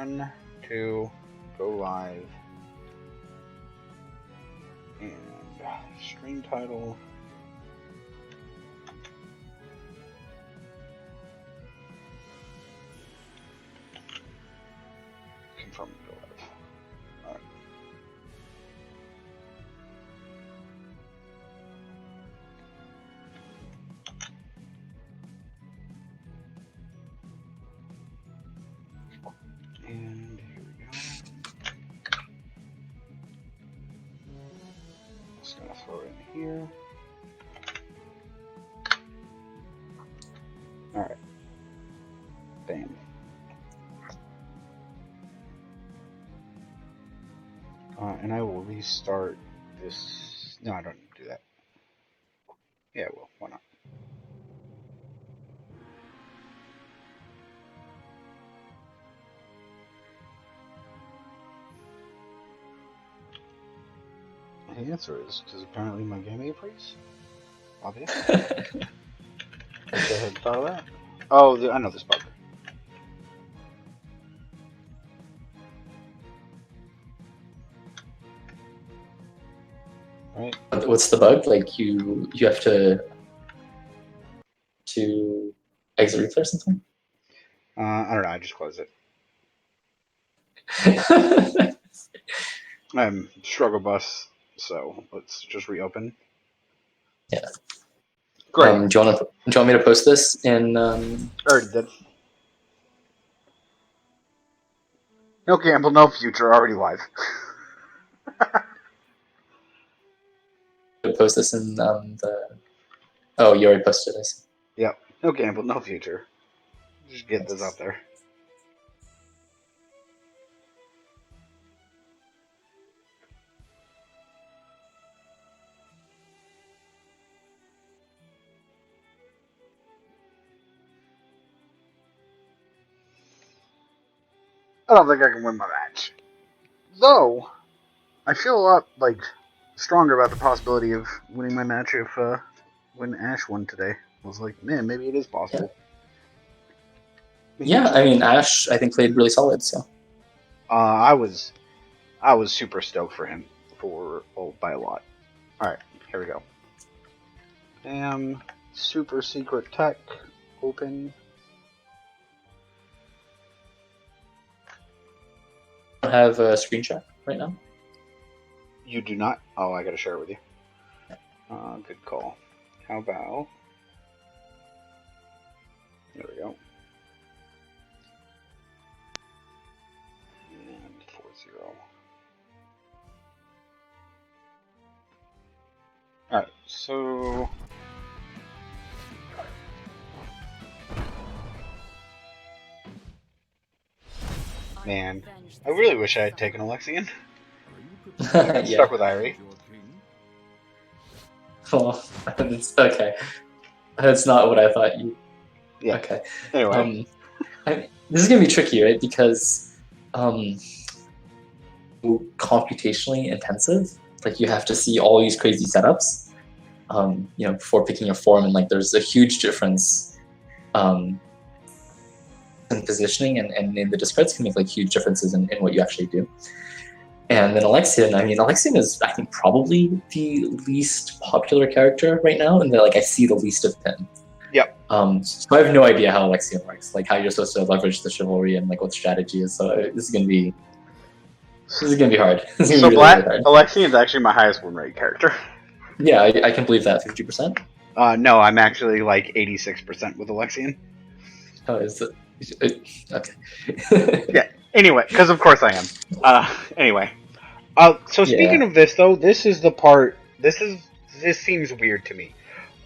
1, 2, go live, and stream title. Confirm go live. Alright. And here we go. Just gonna throw it in here. Alright. Bam. And I will restart this. No, I don't do that. Yeah, well, why not? The answer is because apparently my game ain't freeze. Obvious. Wish I had thought of that. Oh, I know this bug. Right. What's the bug? Like you have to exit replay or something? I don't know. I just closed it. I'm struggle bus, so let's just reopen. Yeah. Great. Do you want me to post this in? Already did. No gamble, no future. Already live. Post this in the. Oh, you already posted this. Yep. No gamble, no future. Just get this out there. I don't think I can win my match. Though, I feel a lot stronger about the possibility of winning my match if when Ash won today. I was like, man, maybe it is possible. Yeah, I mean Ash, I think played really solid. So. I was super stoked for him by a lot. All right, here we go. Super secret tech open. I have a screenshot right now. You do not? Oh, I gotta share it with you. Good call. How about... There we go. And 4-0. Alright, so... Man, I really wish I had taken Alexian. Yeah. Stuck with Irie. Well, it's okay. That's not what I thought you. Yeah. Okay. Anyway, this is gonna be tricky, right? Because computationally intensive. Like you have to see all these crazy setups, before picking a form, and there's a huge difference in positioning, and in the discards can make huge differences in what you actually do. And then Alexian, Alexian is, I think, probably the least popular character right now, and I see the least of him. Yep. So I have no idea how Alexian works, how you're supposed to leverage the chivalry and what the strategy is. So this is gonna be hard. So really hard. Alexian is actually my highest win rate character. Yeah, I can believe that. 50%. No, I'm actually 86% with Alexian. Oh, is it? Okay. Yeah. Anyway, because of course I am. Anyway. So speaking of this though, this is the part. This seems weird to me.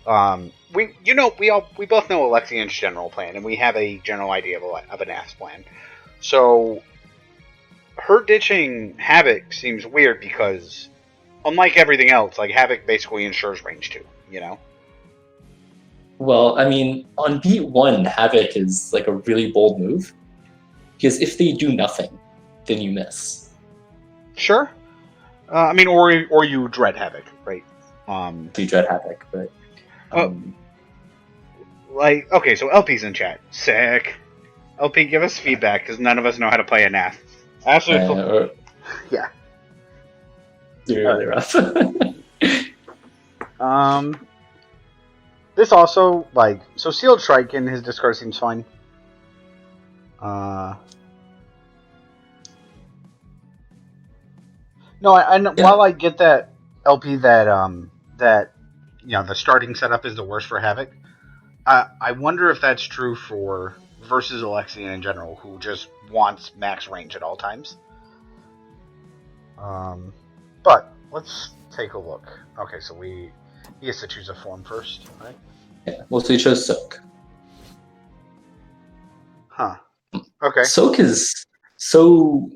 We both know Alexian's general plan, and we have a general idea of Anath's plan. So her ditching Havoc seems weird because, unlike everything else, Havoc basically ensures range 2. Well, on beat 1, Havoc is a really bold move, because if they do nothing, then you miss. Sure. Or you dread Havoc, right? You dread Havoc, but... okay, so LP's in chat. Sick. LP, give us feedback because none of us know how to play Anath. Actually, yeah. Really rough. This also so Sealed Strike in his discard seems fine. No, while I get that LP that the starting setup is the worst for Havoc. I wonder if that's true for versus Alexian in general, who just wants max range at all times. But let's take a look. Okay, so he has to choose a form first, right? Yeah. Well, so you chose Soak. Huh. Okay. Soak is so.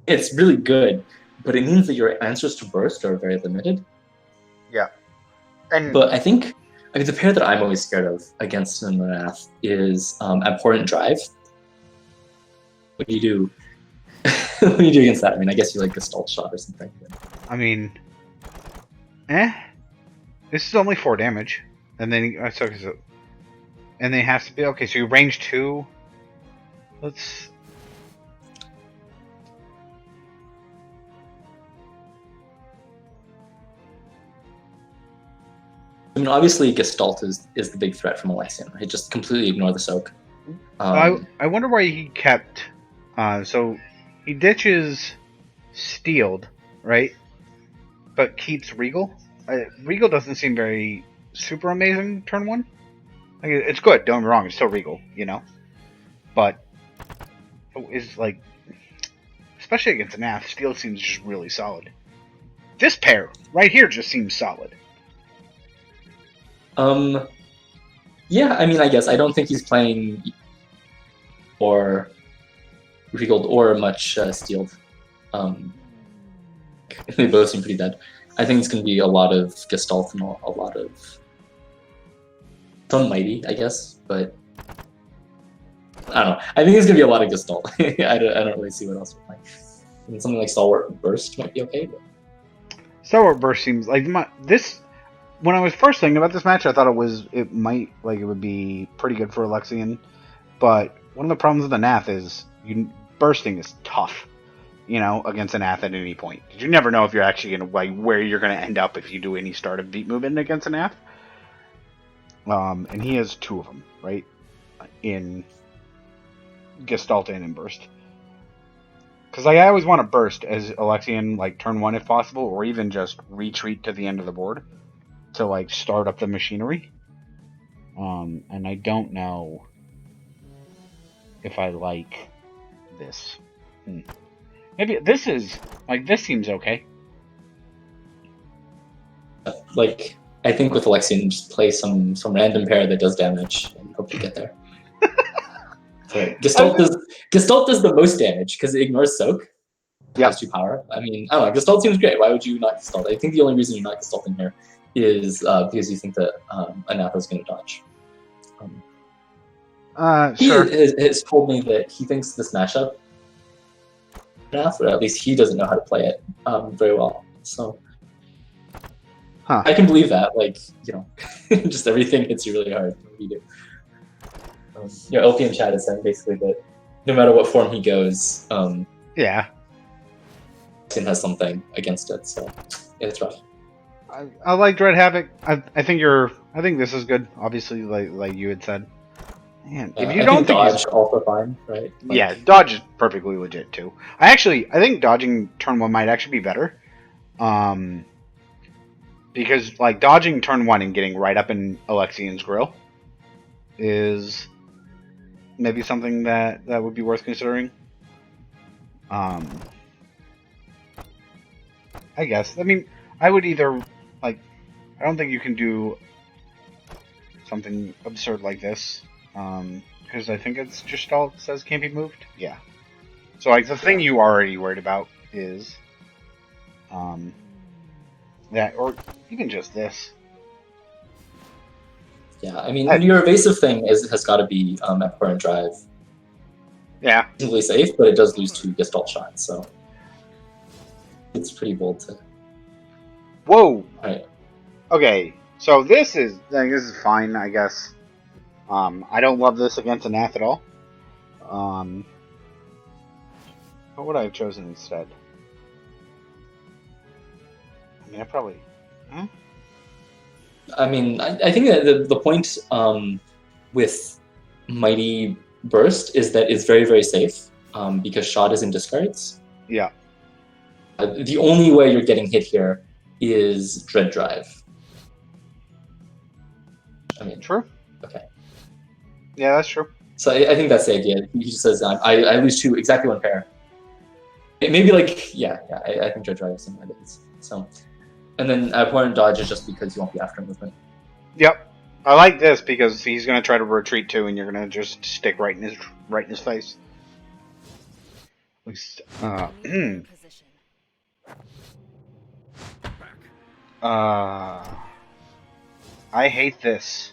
It's really good, but it means that your answers to burst are very limited. Yeah. But I think the pair that I'm always scared of against an Anath is Abhorrent Drive. What do you do? What do you do against that? I mean, I guess you like Gestalt Shot or something. I mean, this is only 4 damage, and then and then it has to be okay. So you range 2. Let's. I mean, obviously Gestalt is the big threat from Alexian. Right? Just completely ignore the Soak. I wonder why he kept. So he ditches Steeled, right? But keeps Regal. Regal doesn't seem very super amazing turn 1. Like, it's good. Don't get me wrong. It's still Regal, But is especially against Anath, Steel seems just really solid. This pair right here just seems solid. Yeah, I mean, I guess I don't think he's playing or Regaled or much Steeled. They both seem pretty dead. I think it's going to be a lot of Gestalt and a lot of some Mighty, I guess, but I don't know. I think it's going to be a lot of Gestalt. I don't really see what else we're playing. I mean, something like Stalwart Burst might be okay. But... Stalwart Burst seems like this. When I was first thinking about this match, I thought it would be pretty good for Alexian. But one of the problems with Anath is bursting is tough, against Anath at any point. You never know if you're actually going to where you're going to end up if you do any start of beat movement against Anath. And he has 2 of them, right? In Gestalt and in Burst. Because I always want to burst as Alexian, turn 1 if possible, or even just retreat to the end of the board to start up the machinery. And I don't know if I like this. Maybe this is this seems okay. I think with Alexian, just play some random pair that does damage and hope to get there. Right. Gestalt does the most damage because it ignores Soak. Yeah. Has 2 power. I mean, I don't know. Gestalt seems great. Why would you not Gestalt? I think the only reason you're not Gestalting here is because you think that Anath is going to dodge. He sure. has told me that he thinks this matchup Anath, or at least he doesn't know how to play it very well. So I can believe that. Just everything hits you really hard. What do you do? LP in chat is saying basically that no matter what form he goes, yeah, Alexian has something against it. So it's rough. I like Dread Havoc. I think this is good. Obviously, like you had said. Man, if you don't think dodge also fine, right? Yeah, dodge is perfectly legit too. I think dodging turn 1 might actually be better. Because dodging turn 1 and getting right up in Alexian's grill is maybe something that would be worth considering. I guess. I mean, I would either I don't think you can do something absurd like this. Because I think it's Gestalt says can't be moved. Yeah. So the thing you already worried about is that, or even just this. Yeah, I mean, your evasive thing has got to be Abhorrent Drive. Yeah. Reasonably safe, but it does lose 2 Gestalt shots, so it's pretty bold to. Whoa. Right. Okay, so this is fine, I guess. I don't love this against Anath at all. What would I have chosen instead? I mean, I probably... Huh? I mean, I think that the point with Mighty Burst is that it's very, very safe because shot is in discards. Yeah. The only way you're getting hit here is Dread Drive. I mean, true. Okay. Yeah, that's true. So I think that's the idea. He just says, I lose two, exactly one pair. Maybe like, yeah, I think Dread Drive is something like this. So, and then opponent dodge is just because you won't be after movement. Yep. I like this because he's going to try to retreat too, and you're going to just stick right in his face. At least, I hate this.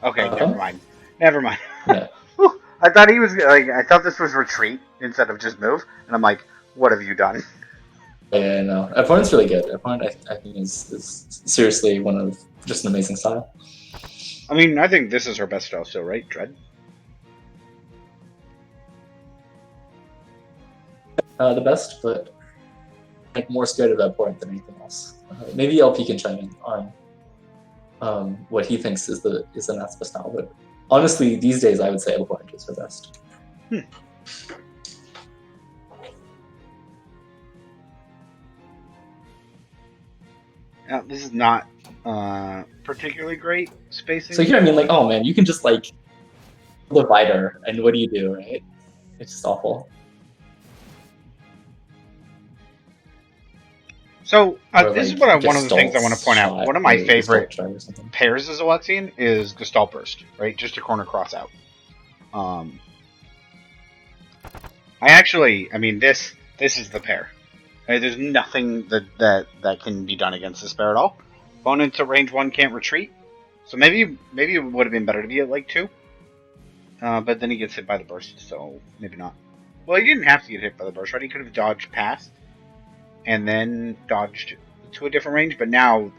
Okay, never mind. Never mind. Yeah. I thought he was like. I thought this was retreat instead of just move, and I'm like, what have you done? Yeah, no. Opponent's really good. Opponent, I think, is seriously one of just an amazing style. I mean, I think this is her best style still, right? Dread? The best, but like more scared of that opponent than anything else. Maybe LP can chime in on what he thinks is Anath's best style, but honestly, these days I would say opponent is her best. Now, this is not particularly great spacing. So here, I mean, like, oh man, you can just like divider, and what do you do, right? It's just awful. So Or, this like, is what one of the Gestalt things I want to point out. shot One of my or favorite Gestalt drive or something. pairs as Alexian is Gestalt Burst, right? Just a corner cross out. I mean, this is the pair. Right? There's nothing that can be done against this pair at all. Opponent to range 1 can't retreat, so maybe it would have been better to be at like 2. But then he gets hit by the burst, so maybe not. Well, he didn't have to get hit by the burst, right? He could have dodged past and then dodged to a different range, but now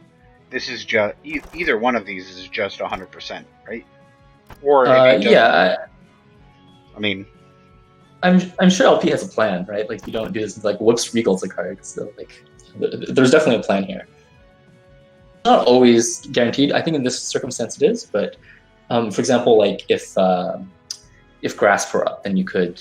this is just either one of these is just 100%, right? Or yeah, I mean, I'm sure LP has a plan, right? Like, you don't do this like whoops Regal's a card, so like there's definitely a plan here. Not always guaranteed. I think in this circumstance it is, but for example, like if Grasp were up, then you could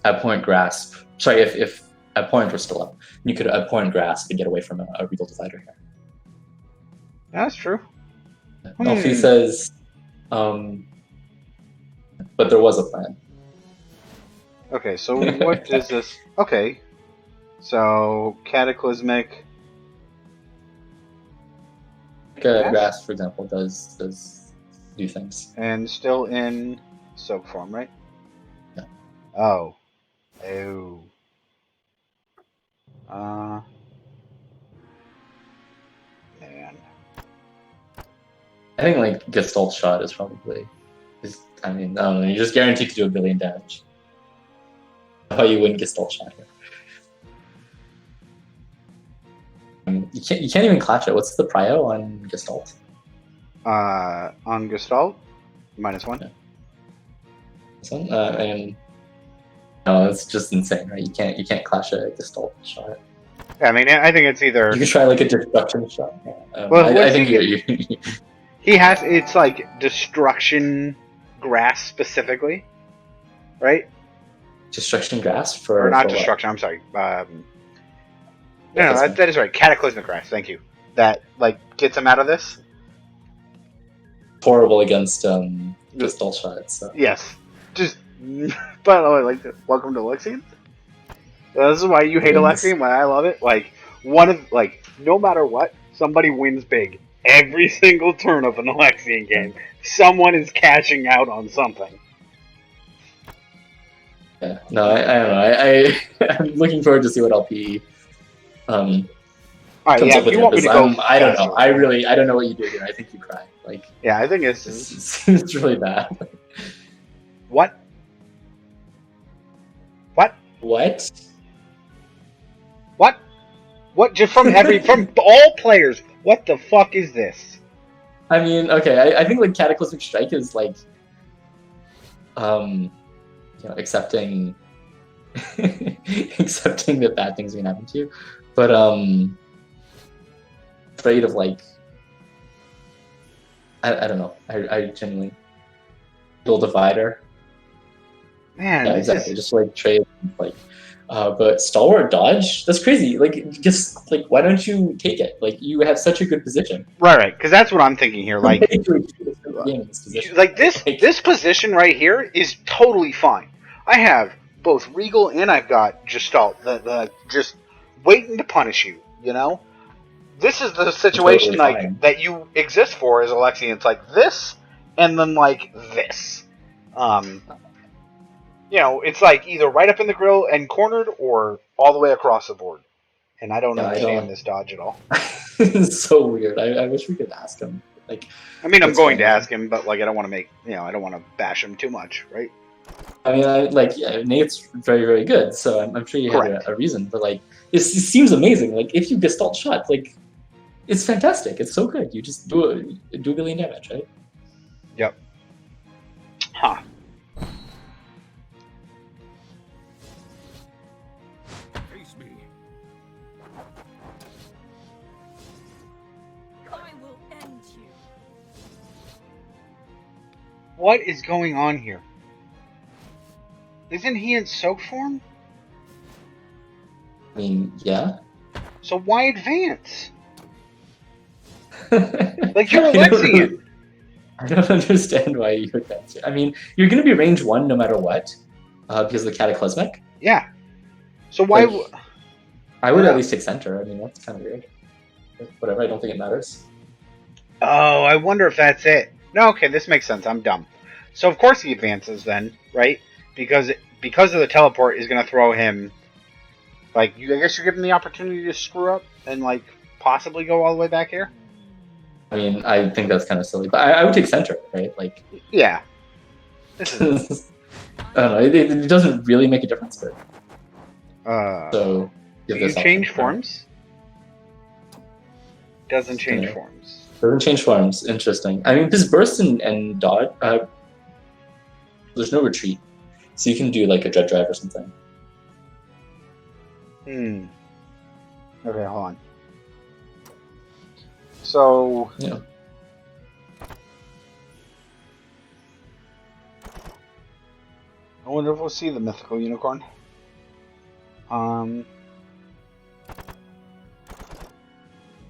abhorrent Grasp. Sorry, if Abhorrent were still up, you could Abhorrent Grasp and get away from a Regal Divider here. That's true. Alfie says, but there was a plan. Okay, so what is this? Okay, so Cataclysmic. Grasp, for example, does do things. And still in soak form, right? Yeah. Oh. Man. I think like Gestalt shot is probably I mean, I don't know, you're just guaranteed to do 1 billion damage. How you win Gestalt shot here. I mean, you can't even clutch it. What's the prio on Gestalt? On Gestalt, -1. Yeah. This one? And no, it's just insane, right? You can't clash a Gestalt shot. Yeah, I mean, I think it's either You could try like a destruction shot. Well, I think he has. It's like destruction grasp specifically, right? Destruction grasp for Or not for destruction. I'm sorry. No, that is right. Cataclysmic grasp. Thank you. That like gets him out of this. Horrible against Gestalt shots. So. Yes. Just. By the way, like, welcome to Alexian. This is why you hate Alexian. Why I love it. Like no matter what, somebody wins big every single turn of an Alexian game. Someone is cashing out on something. Yeah. No, I don't know. I'm looking forward to see what LP comes Alright, yeah, up with. if you want me to go, I don't know. I don't know what you do here. I think you cry. Like, yeah, I think it seems really bad. What? What? What? Just from all players, what the fuck is this? I mean, okay, I think like Cataclysmic Strike is like, accepting, accepting that bad things are gonna happen to you, but afraid of like, I don't know. I genuinely little divider. Man, Yeah, exactly. Just like trade like. But stalwart dodge, that's crazy. Like, just like, why don't you take it? Like, you have such a good position. Right. Because that's what I'm thinking here. Like, this position right here is totally fine. I have both Regal and I've got Gestalt that just waiting to punish you. You know, this is the situation totally like that you exist for as Alexian. It's like this, and then like this. You know, it's like either right up in the grill and cornered, or all the way across the board. And I don't understand this dodge at all. It's so weird. I wish we could ask him. Like, I mean, I'm going to ask him, but like, I don't want to make, I don't want to bash him too much, right? I mean, Nate's very, very good, so I'm sure you had a reason. But like, it seems amazing. Like, if you Gestalt shot, like, it's fantastic. It's so good. You just do a billion damage, right? Yep. Huh. What is going on here? Isn't he in soak form? I mean, yeah. So why advance? Like, you're Alexian. I don't understand why you advance. I mean, you're going to be range 1 no matter what, because of the Cataclysmic. Yeah. So why... Like, I would at least take center. I mean, that's kind of weird. Whatever, I don't think it matters. Oh, I wonder if that's it. No, okay, this makes sense. I'm dumb. So of course he advances then, right? Because of the teleport is going to throw him. Like, I guess you give him the opportunity to screw up and like possibly go all the way back here. I mean, I think that's kind of silly, but I would take center, right? Like, yeah. This is... I don't know. It doesn't really make a difference, but. So. Do you change forms? Doesn't change forms. Doesn't change forms. Interesting. I mean, this burst and dodge. There's no retreat, so you can do like a dread drive or something. Okay, hold on. So yeah. I wonder if we'll see the mythical unicorn. Well,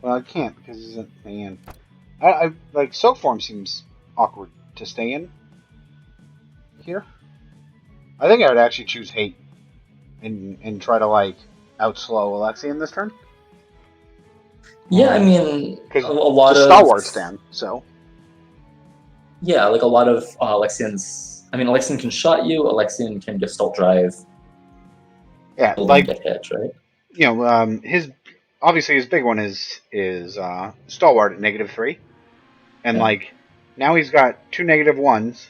I can't because he's in. Man, I like soak form seems awkward to stay in here. I think I would actually choose hate and try to like outslow Alexian this turn. Yeah, I mean, because a lot of stalwart stand. So yeah, like a lot of Alexians. I mean, Alexian can shot you. Alexian can Gestalt drive. Yeah, like get hit, right? You know, his big one is stalwart at -3, and like now he's got 2 -1s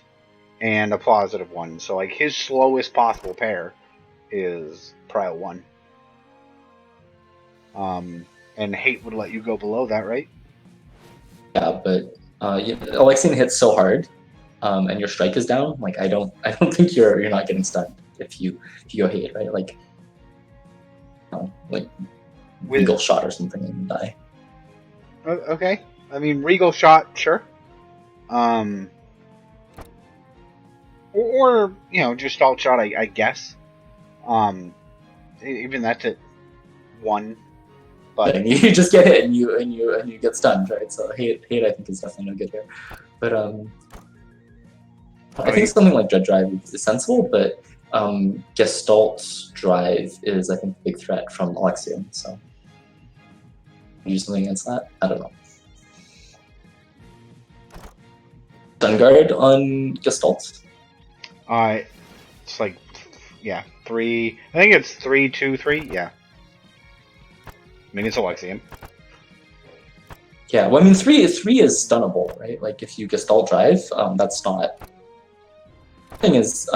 and a +1. So like his slowest possible pair is Prio 1. And hate would let you go below that, right? Yeah, but Alexian hits so hard, and your strike is down. Like I don't think you're not getting stunned if you go hate, right? Like Regal shot or something and die. Okay, I mean Regal shot, sure. Or just alt shot, I guess. Even that's at 1. But and you just get hit and you get stunned, right? So hate I think is definitely no good here. But I think something like Dread Drive is sensible, but Gestalt Drive is I think a big threat from Alexian. So do something against that? I don't know. Stun guard on Gestalt. It's like 3. I think it's 3, 2, 3. Yeah. I mean, it's Alexian. Yeah, well, I mean, 3 is stunnable, right? Like, if you Gestalt Drive, that's not... The thing is,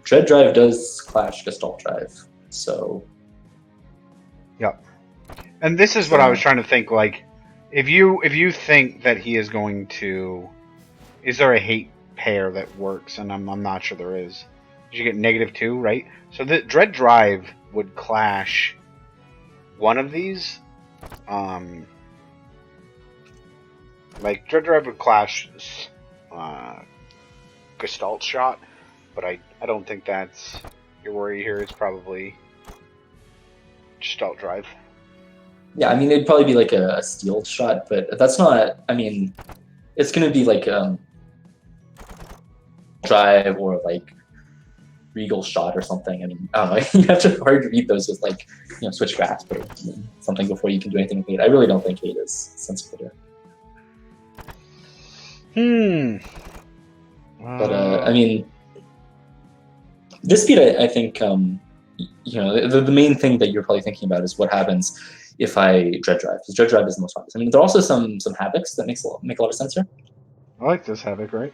Dread Drive does clash Gestalt Drive, so... Yep. And this is what I was trying to think, like, If you think that he is going to, is there a hate pair that works? And I'm not sure there is. You get -2, right? So the Dread Drive would clash one of these. Like Dread Drive would clash Gestalt Shot, but I don't think that's your worry here. It's probably Gestalt Drive. Yeah, I mean, it'd probably be like a steel shot, but that's not, I mean, it's going to be like drive or like regal shot or something. I mean, I don't know. You have to hard to read those with like, switch grasp or something before you can do anything with hate. I really don't think hate is sensible here. But I mean, this speed, I think, the main thing that you're probably thinking about is what happens if I Dread Drive, because Dread Drive is the most obvious. I mean, there are also some Havocs that make a lot of sense here. I like this Havoc, right?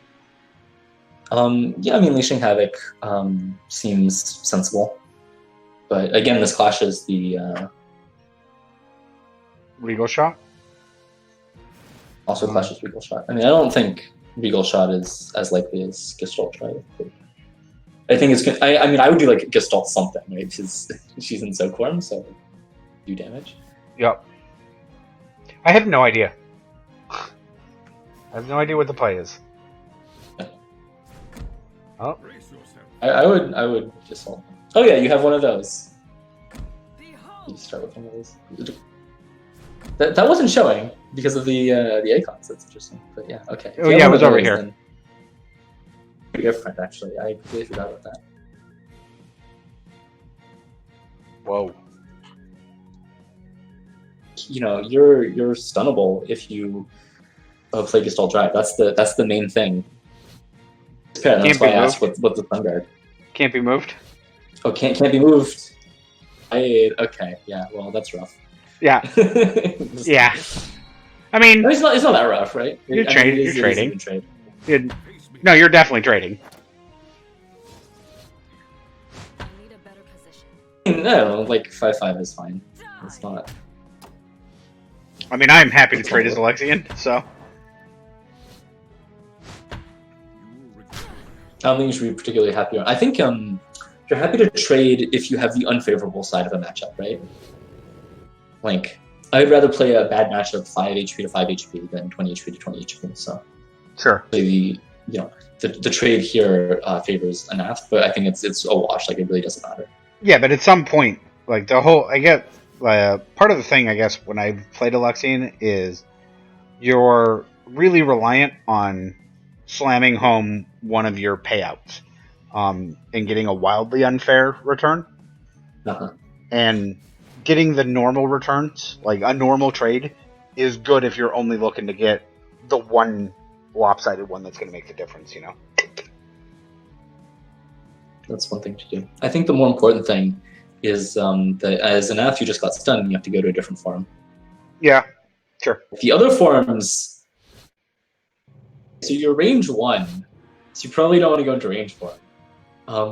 Yeah, I mean, Unleashing Havoc seems sensible. But again, this clashes the... Regal Shot? Also clashes Regal Shot. I mean, I don't think Regal Shot is as likely as Gestalt Drive. I think it's... I mean, I would do like Gestalt something, right? Because she's in soak form, so do damage. Yep. I have no idea. I have no idea what the play is. Oh. I would just hold. Oh yeah, you have one of those. You start with one of those. That wasn't showing because of the icons. That's interesting. But yeah, okay. Oh yeah, it was over here. Different actually. I completely forgot about that. Whoa. You're stunnable if you play Gestalt Drive. That's the main thing. That's why I asked what's the Sun Guard. Can't be moved. Oh, can't be moved. Okay, yeah. Well, that's rough. Yeah. Yeah. I mean, it's not that rough, right? You're trading. No, you're definitely trading. I need a better position. No, like 5/5 is fine. It's not. I mean, I'm happy to trade as Alexian, so. I don't think you should be particularly happy. I think you're happy to trade if you have the unfavorable side of a matchup, right? Like, I'd rather play a bad matchup 5 HP to 5 HP than 20 HP to 20 HP. So, sure. The trade here favors Anath, but I think it's a wash. Like, it really doesn't matter. Yeah, but at some point, like I get part of the thing I guess when I've played Alexian is you're really reliant on slamming home one of your payouts and getting a wildly unfair return. And getting the normal returns, like a normal trade, is good if you're only looking to get the one lopsided one that's going to make the difference, That's one thing to do. I think the more important thing is that as Anath, you just got stunned and you have to go to a different form. Yeah, sure. The other forms... So you're range 1, so you probably don't want to go into range form.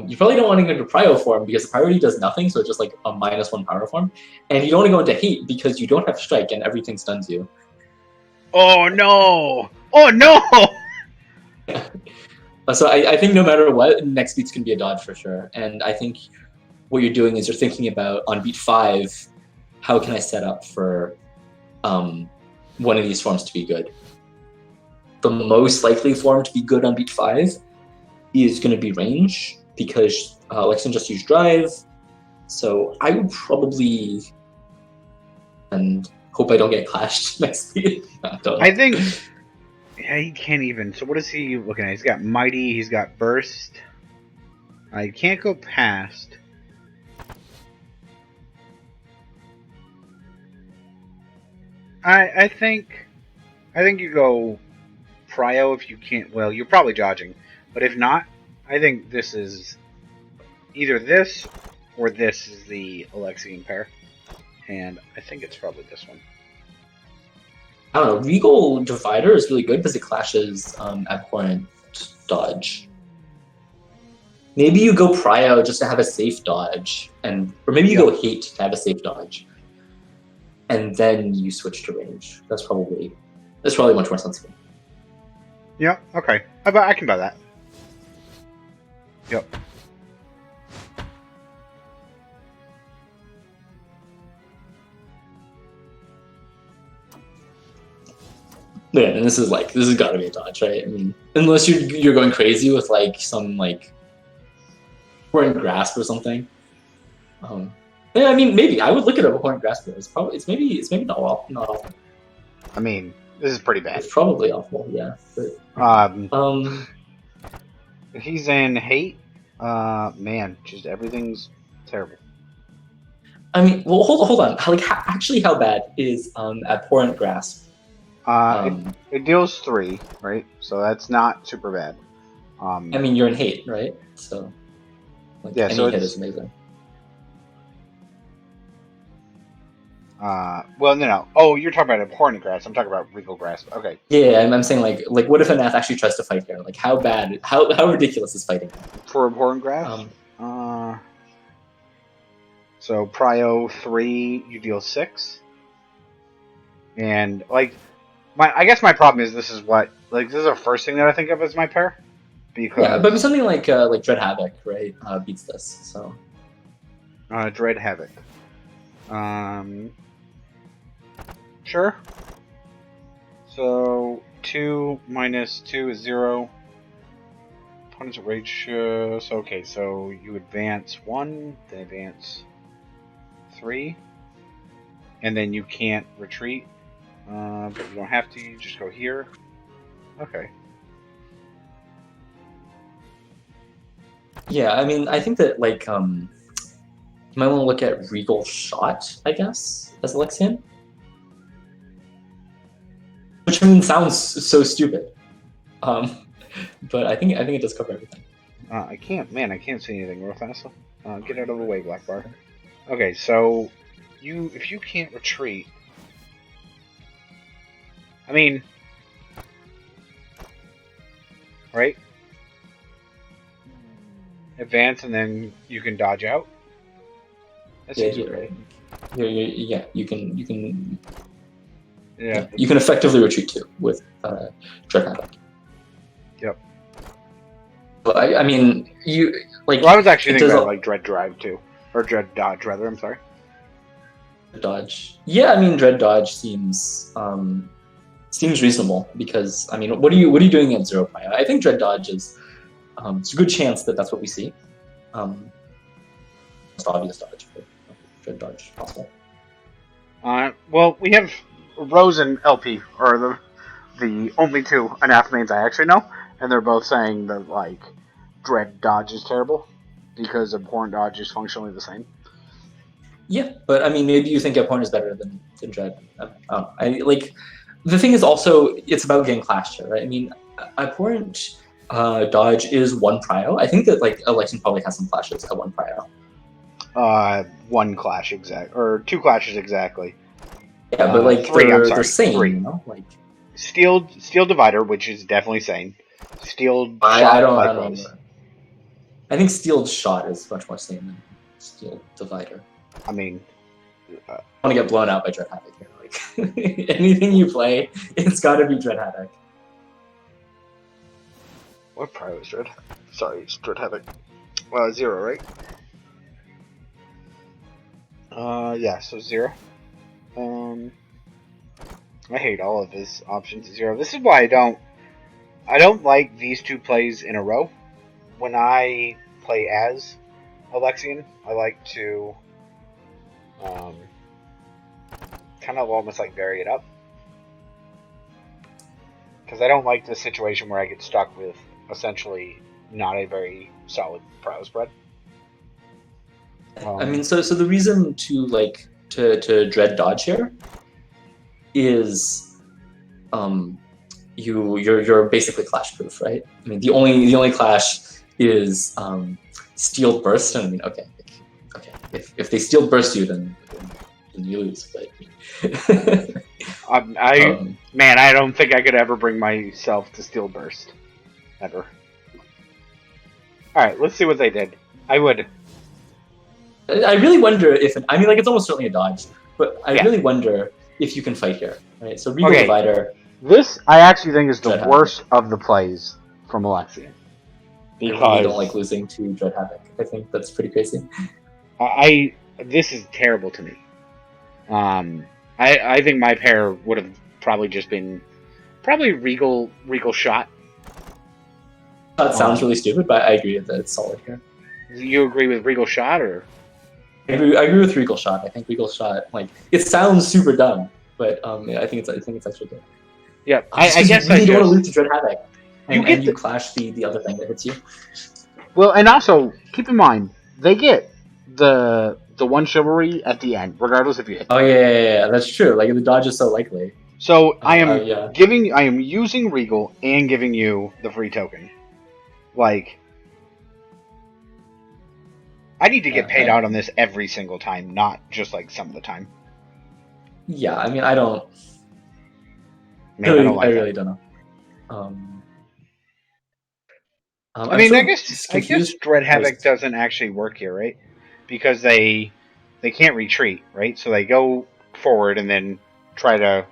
You probably don't want to go into Prio form because the priority does nothing, so it's just like a -1 power form. And you don't want to go into hate because you don't have strike and everything stuns you. Oh no! Oh no! So I think no matter what, next beat's going to be a dodge for sure. And I think what you're doing is you're thinking about, on beat 5, how can I set up for one of these forms to be good? The most likely form to be good on beat 5 is going to be range, because Alexian just used drive. So I would probably, and hope I don't get clashed next beat. I think he can't even. So what is he looking at? He's got mighty. He's got burst. I can't go past. I think you go Prio if you can't. Well, you're probably dodging, but if not, I think this is either this or this is the Alexian pair, and I think it's probably this one. I don't know. Regal Divider is really good because it clashes Abhorrent dodge. Maybe you go Prio just to have a safe dodge, or maybe you go Hate to have a safe dodge. and then you switch to range. That's probably much more sensible. Yeah. Okay. I can buy that. Yep. Yeah, and this has got to be a dodge, right? I mean, unless you're going crazy with like some like Abhorrent Grasp or something. Yeah, I mean, maybe I would look at Abhorrent Grasp. It's maybe not awful. I mean, this is pretty bad. It's probably awful, yeah. But, he's in hate. Man, just everything's terrible. I mean, well, hold on. How bad is Abhorrent Grasp? It deals 3, right? So that's not super bad. I mean, you're in hate, right? So, like, yeah, any so hit is amazing. Well, no. Oh, you're talking about Abhorrent Grasp. I'm talking about Regal Grasp. Okay. Yeah, I'm saying like what if Anath actually tries to fight here? Like, how bad? How ridiculous is fighting? For Abhorrent Grasp? So Prio 3, you deal 6. And like I guess my problem is this is the first thing that I think of as my pair. Because yeah, but something like Dread Havoc, right, beats this. So Dread Havoc. Sure. So 2 minus 2 is 0. Opponent's rage. So okay, so you advance 1, then advance 3, and then you can't retreat. But you don't have to. You just go here. Okay. yeah, I mean, I think that like you might want to look at Regal Shot, I guess, as Alexian. Which I mean sounds so stupid, but I think it does cover everything. I can't see anything real fast. Get out of the way, Black Bar. Okay, so if you can't retreat, I mean, right? Advance and then you can dodge out. That's right. Yeah, you can. Yeah. You can effectively retreat too with Dread Havoc. Yep. But I mean, you like. Well, I was actually thinking about like Dread Drive too, or Dread Dodge rather. I'm sorry. Dodge. Yeah, I mean, Dread Dodge seems reasonable because I mean, what are you doing at 0 prio? I think Dread Dodge is. It's a good chance that that's what we see. Most obvious dodge, but Dread Dodge possible. Well, we have Rose and LP are the only 2 Anath mains I actually know, and they're both saying that like Dread Dodge is terrible because Abhorrent Dodge is functionally the same. Yeah, but I mean, maybe you think Abhorrent is better than Dread. I like the thing is also it's about getting clashed here, right? I mean, Abhorrent Dodge is 1 prio. I think that like Alexian probably has some clashes at 1 prio. 1 clash or 2 clashes exactly. Yeah, but like 3, they're sane, 3. you know, like Steel Divider, which is definitely sane. Steel I Shot, don't likewise. I think Steel Shot is much more sane than Steel Divider. I mean, I want to get blown out by Dread Havoc here. Like anything you play, it's got to be Dread Havoc. What prio is Dread? Sorry, it's Dread Havoc. 0, right? Yeah, so 0. I hate all of his options at 0. This is why I don't like these 2 plays in a row. When I play as Alexian, I like to kind of almost like vary it up. Because I don't like the situation where I get stuck with essentially not a very solid prio spread. I mean, so the reason to like to Dread Dodge here is you're basically clash proof, right? I mean, the only clash is Steel Burst. I mean, okay. If they Steel Burst you, then you lose. But I don't think I could ever bring myself to Steel Burst, ever. All right, let's see what they did. I really wonder if I mean, like, it's almost certainly a dodge. But I Yeah. really wonder if you can fight here, right? So Regal Okay. Divider. This, I actually think, is the Dread Havoc. worst of the plays from Alexian. I really don't like losing to Dread Havoc. I think that's pretty crazy. This is terrible to me. I think my pair would have probably just been Regal Shot. That sounds really stupid, but I agree that it's solid here. You agree with Regal Shot, or? I agree with Regal Shot. I think Regal Shot, like, it sounds super dumb, but I think it's actually good. Yeah, I guess you really don't want to lose to Dread Havoc, and you clash the other thing that hits you. Well, and also keep in mind they get the one chivalry at the end, regardless if you hit. Oh yeah, that's true. Like the dodge is so likely. So I am using Regal and giving you the free token. Like, I need to get paid out on this every single time, not just like some of the time. Yeah, I mean, I don't. Man, I really don't know. I mean, I guess Dread Havoc doesn't actually work here, right? Because they can't retreat, right? So they go forward and then try to.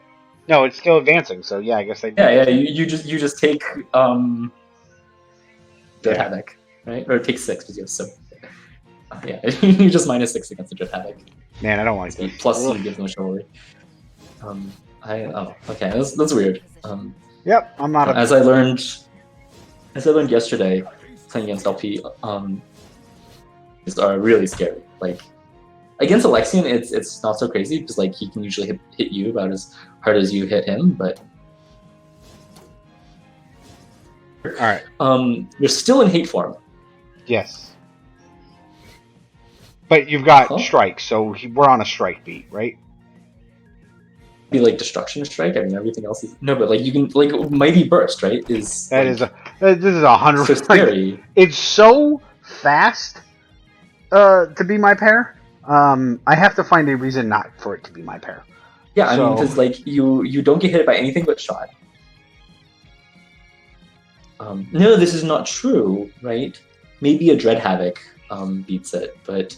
No, it's still advancing. So yeah, I guess they. Yeah. You just take Dread Havoc, right? Or take 6 because you have 7. Yeah, you just -6 against the Dread Havoc. Man, I don't like this. Plus, you give them a chivalry. Okay, that's weird. Yep, I'm not. As I learned yesterday, playing against LP, are really scary. Like against Alexian, it's not so crazy because like he can usually hit you about as hard as you hit him, but. All right. You're still in hate form. Yes. But you've got strike, so we're on a strike beat, right? Be like destruction strike. I mean, everything else is no, but like you can like mighty burst, right? This is 100%. So scary. It's so fast to be my pair. I have to find a reason not for it to be my pair. Yeah, I mean, because like you don't get hit by anything but shot. No, this is not true, right? Maybe a Dread Havoc beats it, but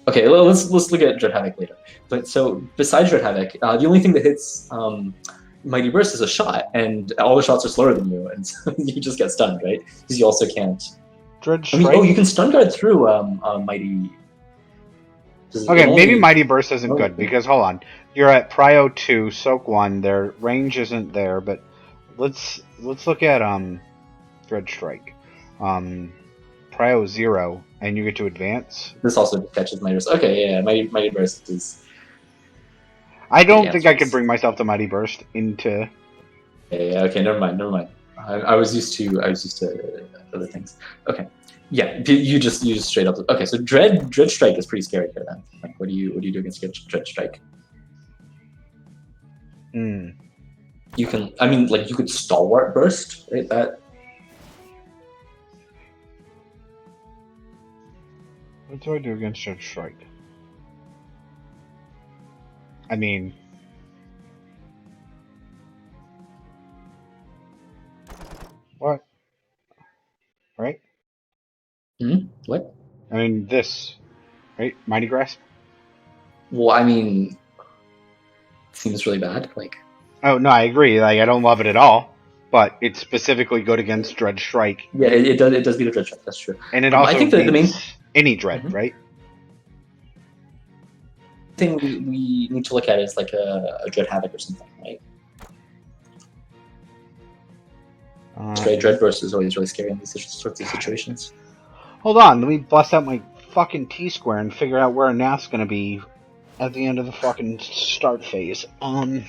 okay, let's look at Dread Havoc later. But so besides Dread Havoc, the only thing that hits Mighty Burst is a shot, and all the shots are slower than you, and so you just get stunned, right? Because you also can't. Dread Strike. You can stun guard through Mighty. Okay, maybe Mighty Burst isn't good because hold on, you're at Prio 2, Soak 1. Their range isn't there, but let's look at Dread Strike. Prio 0, and you get to advance. This also catches Mighty Burst. Okay, yeah, Mighty Burst is. I don't think I could bring myself to Mighty Burst into. Yeah. Okay, never mind. I was used to other things. Okay, yeah, you just straight up. Okay, so Dread Strike is pretty scary here then. Like, what do you do against Dread Strike? You can. I mean, like you could Stalwart Burst, right? That. What do I do against Dread Strike? I mean... What? Right? What? I mean, this. Right? Mighty Grasp? Well, I mean... It seems really bad, like... Oh, no, I agree. Like, I don't love it at all. But it's specifically good against Dread Strike. Yeah, it does beat a Dread Strike, that's true. And it also I think the main... any Dread, right? Thing we need to look at is like a Dread Havoc or something, right? Dread Burst is always really scary in these sorts of situations. Hold on, let me bust out my fucking T-square and figure out where Anath's gonna be at the end of the fucking start phase. Am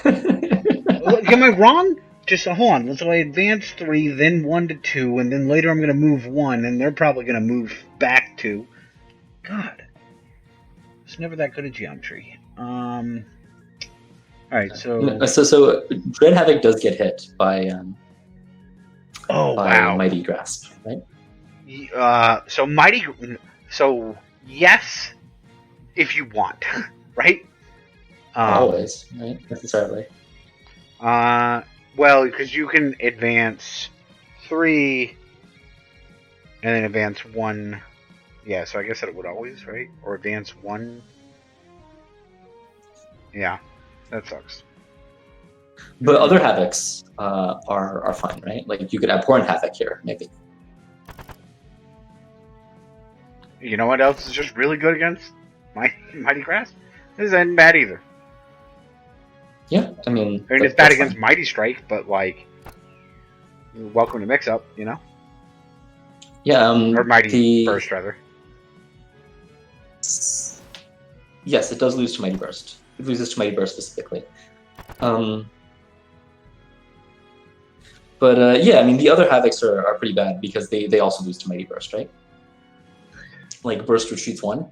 I wrong? Just hold on. So I advance 3, then 1 to 2, and then later I'm gonna move 1, and they're probably gonna move back 2. God. It's never that good at geometry. Alright, so... So Dread Havoc does get hit by wow. Mighty Grasp, right? So yes, if you want, right? Always, right? Necessarily. Well, because you can advance 3, and then advance 1. Yeah, so I guess it would always, right? Or advance 1. Yeah, that sucks. But other Havocs are fine, right? Like you could abhorrent Havoc here, maybe. You know what else is just really good against Mighty Grasp? This isn't bad either. Yeah, I mean, it's bad against Mighty Strike, but like, welcome to mix up, you know? Yeah, or Mighty Burst, rather. Yes, it does lose to Mighty Burst. It loses to Mighty Burst specifically. But yeah, I mean, the other Havocs are pretty bad because they also lose to Mighty Burst, right? Like, Burst retreats 1.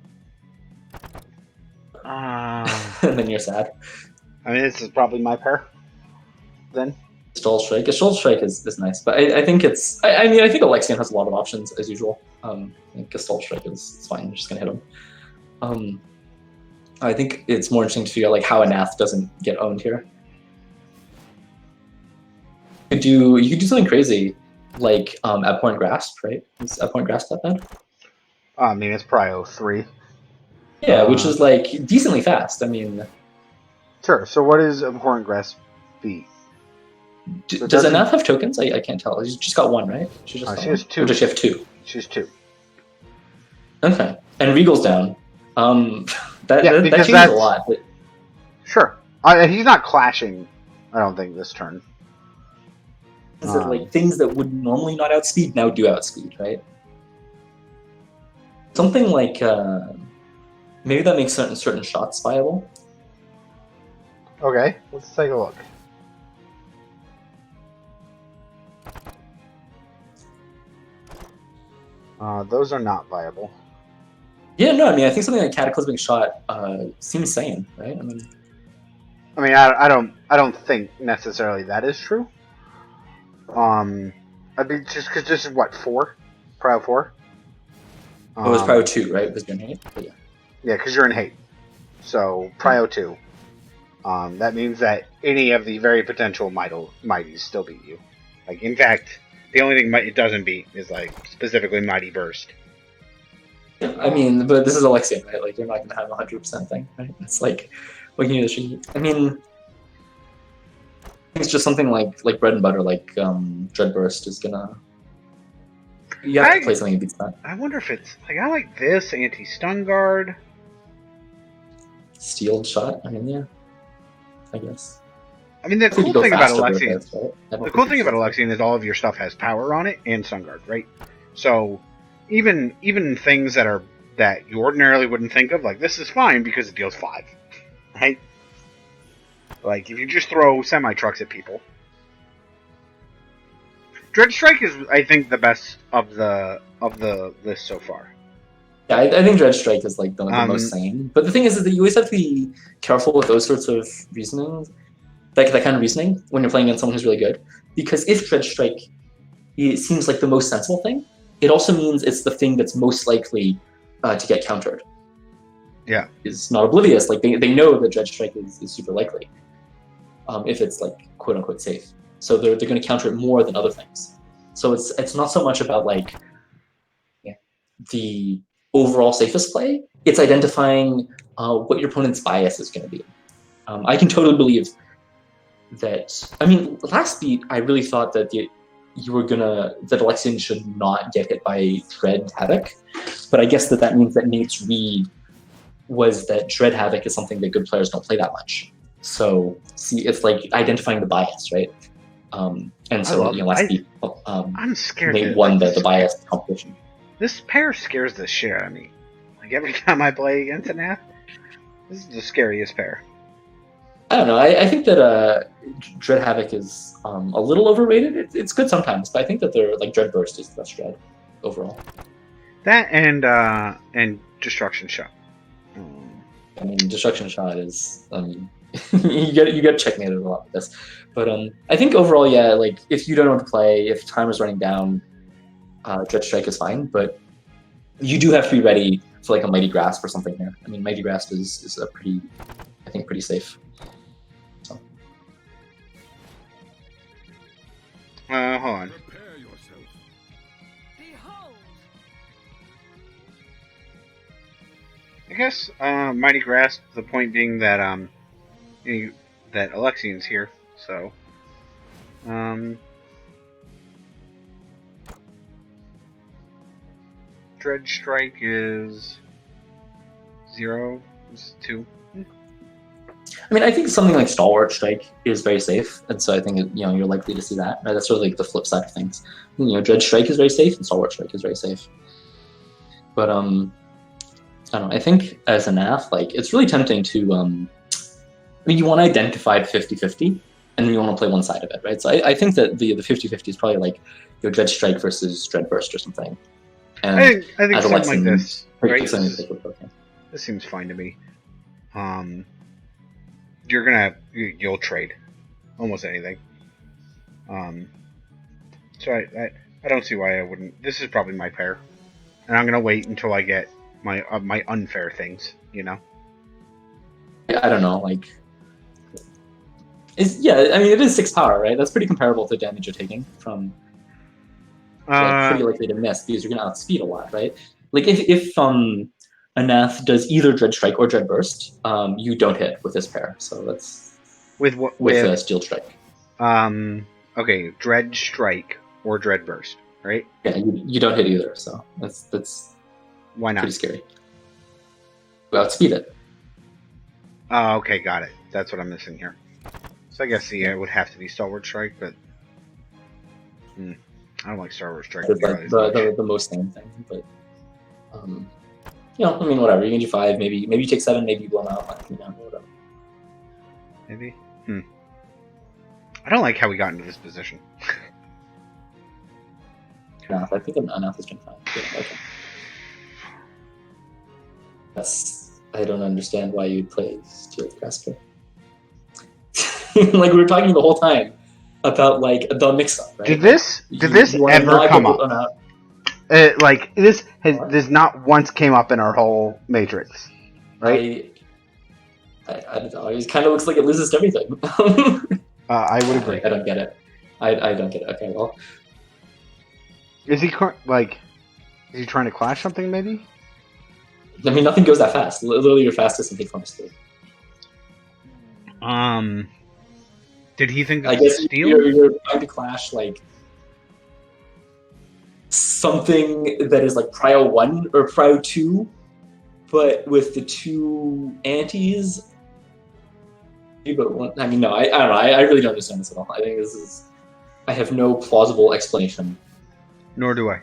And then you're sad. I mean, this is probably my pair, then. Gestalt Strike. Gestalt Strike is nice, but I think it's... I mean, I think Alexian has a lot of options, as usual. Gestalt Strike is fine. You're just going to hit him. I think it's more interesting to figure out like, how Anath doesn't get owned here. You could do something crazy, like Abhorrent Grasp, right? Is Abhorrent Grasp that bad? I mean, it's Prio 3. Yeah, which is like decently fast. I mean, sure. So what is Abhorrent Grasp beat? Does Anath have tokens? I can't tell. She's just got 1, right? She has 2. Or does she have 2? She has 2. Okay, and Regal's down. That changes a lot. But... Sure. He's not clashing, I don't think, this turn. Is it like things that would normally not outspeed now do outspeed, right? Something like maybe that makes certain shots viable. Okay, let's take a look. Those are not viable. Yeah, no, I mean, I think something like Cataclysmic Shot seems sane, right? I mean, I don't think necessarily that is true. I mean, just because this is what, 4? Prio 4? Oh, it's Prio 2, right? Because you're in hate? But yeah. Yeah, because you're in hate. So, Prio 2. That means that any of the very potential Mighties still beat you. Like, in fact, the only thing it doesn't beat is, like, specifically Mighty Burst. Yeah, I mean, but this is Alexian, right? Like, you're not going to have a 100% thing, right? It's like, what can you do? I mean, I think it's just something like bread and butter, like Dread Burst is gonna... You have to play something that beats that. I wonder if it's... Like, I like this, Anti-Stun Guard. Steeled Shot? I mean, yeah. I guess. I mean, the cool thing about Alexian... The cool thing about Alexian is all of your stuff has power on it and Stun Guard, right? So... Even things that you ordinarily wouldn't think of, like this is fine because it deals 5, right? Like if you just throw semi-trucks at people. Dread Strike is, I think, the best of the list so far. Yeah, I think Dread Strike is like the most sane. But the thing is that you always have to be careful with those sorts of reasoning, that kind of reasoning when you're playing against someone who's really good, because if Dread Strike seems like the most sensible thing, it also means it's the thing that's most likely to get countered. Yeah. Is not oblivious. Like, they know that Dread Strike is super likely if it's, like, quote-unquote safe. So they're going to counter it more than other things. So it's not so much about, like, the overall safest play. It's identifying what your opponent's bias is going to be. I can totally believe that... I mean, last beat, I really thought that that Alexian should not get hit by Dread Havoc, but I guess that means that Nate's read was that Dread Havoc is something that good players don't play that much. So, see, it's like identifying the bias, right? And so, last beat, I'm scared. Nate won the bias competition. This pair scares the shit out of me. Like every time I play against Anath, this is the scariest pair. I don't know. I think that Dread Havoc is a little overrated. It's good sometimes, but I think that Dread Burst is the best Dread overall. That and Destruction Shot. I mean, Destruction Shot is you get checkmated a lot with this, but I think overall, yeah, like if you don't know what to play, if time is running down, Dread Strike is fine, but you do have to be ready for like a Mighty Grasp or something here. I mean, Mighty Grasp is a pretty safe. Hold on. I guess Mighty Grasp. The point being that that Alexian's here, so Dredge Strike is 0. It's 2. I mean, I think something like Stalwart Strike is very safe, and so I think you're likely to see that. Right? That's sort of like the flip side of things. Dredge Strike is very safe, and Stalwart Strike is very safe. But I don't know. I think as a Anath, like it's really tempting to. I mean, you want to identify 50-50, and then you want to play one side of it, right? So I think that the 50-50 is probably like your Dredge Strike versus Dread Burst or something. And I think something like this. Right? This seems fine to me. You'll trade almost anything. So I don't see why I wouldn't. This is probably my pair, and I'm gonna wait until I get my unfair things. I don't know, like. I mean, it is 6 power, right? That's pretty comparable to damage you're taking from. Pretty likely to miss because you're gonna outspeed a lot, right? Like if Anath does either Dread Strike or Dread Burst, you don't hit with this pair. So that's with what with Steel Strike. Okay, Dread Strike or Dread Burst, right? Yeah, you don't hit either, so that's why not? Pretty scary. You outspeed it. Oh, okay, got it. That's what I'm missing here. So I guess it would have to be Stalwart Strike, but I don't like Stalwart Strike. It's like the most same thing, but I mean, whatever. You can do 5, maybe you take 7, maybe you blow them out, whatever. Maybe. I don't like how we got into this position. Anath, I think Anath has been fine. Yeah, okay. I don't understand why you'd play Steel Grasper. Like we were talking the whole time about like the mix-up, right? Did this ever come up? This has not once came up in our whole matrix, right? I don't know. It kind of looks like it loses everything. I would agree. I don't get it. I don't get it. Okay, well, is he trying to clash something? Maybe. I mean, nothing goes that fast. Literally, your fastest and take from steel. Did he think? I guess you're trying to clash like something that is like Prio 1 or Prio 2, but with the 2 antis. But one, I mean, no, I don't know. I really don't understand this at all. I think I have no plausible explanation. Nor do I.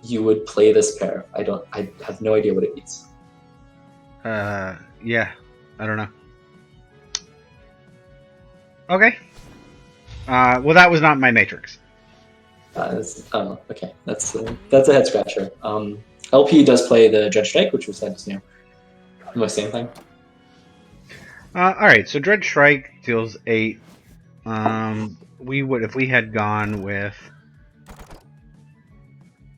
You would play this pair. I have no idea what it means. Yeah, I don't know. Okay. Well, that was not my matrix. Okay, that's a head scratcher. LP does play the Dredge Strike, which was almost the same thing. All right, so Dredge Strike deals 8. We would, if we had gone with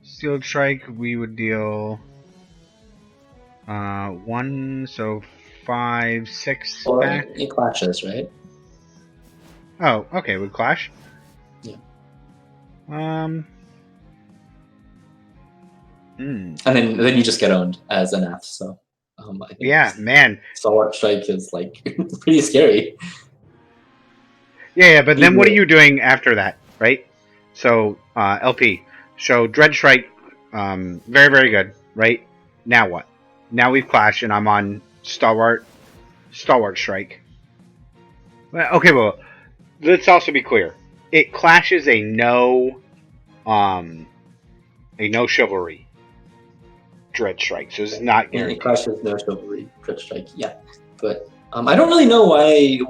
Steel Strike, we would deal 1, so 5, 6 back. It clashes, right? Oh, okay, would clash. Yeah. And then you just get owned as an Anath. So I think man. Stalwart Strike is like pretty scary. Yeah, but then what are you doing after that, right? So LP, so Dredge Strike, very very good, right? Now what? Now we've clashed, and I'm on Stalwart Strike. Well, okay, well, let's also be clear. It clashes a no chivalry Dredge Strike, so it's not guaranteed. It clashes no chivalry Dredge Strike, yeah. But I don't really know why.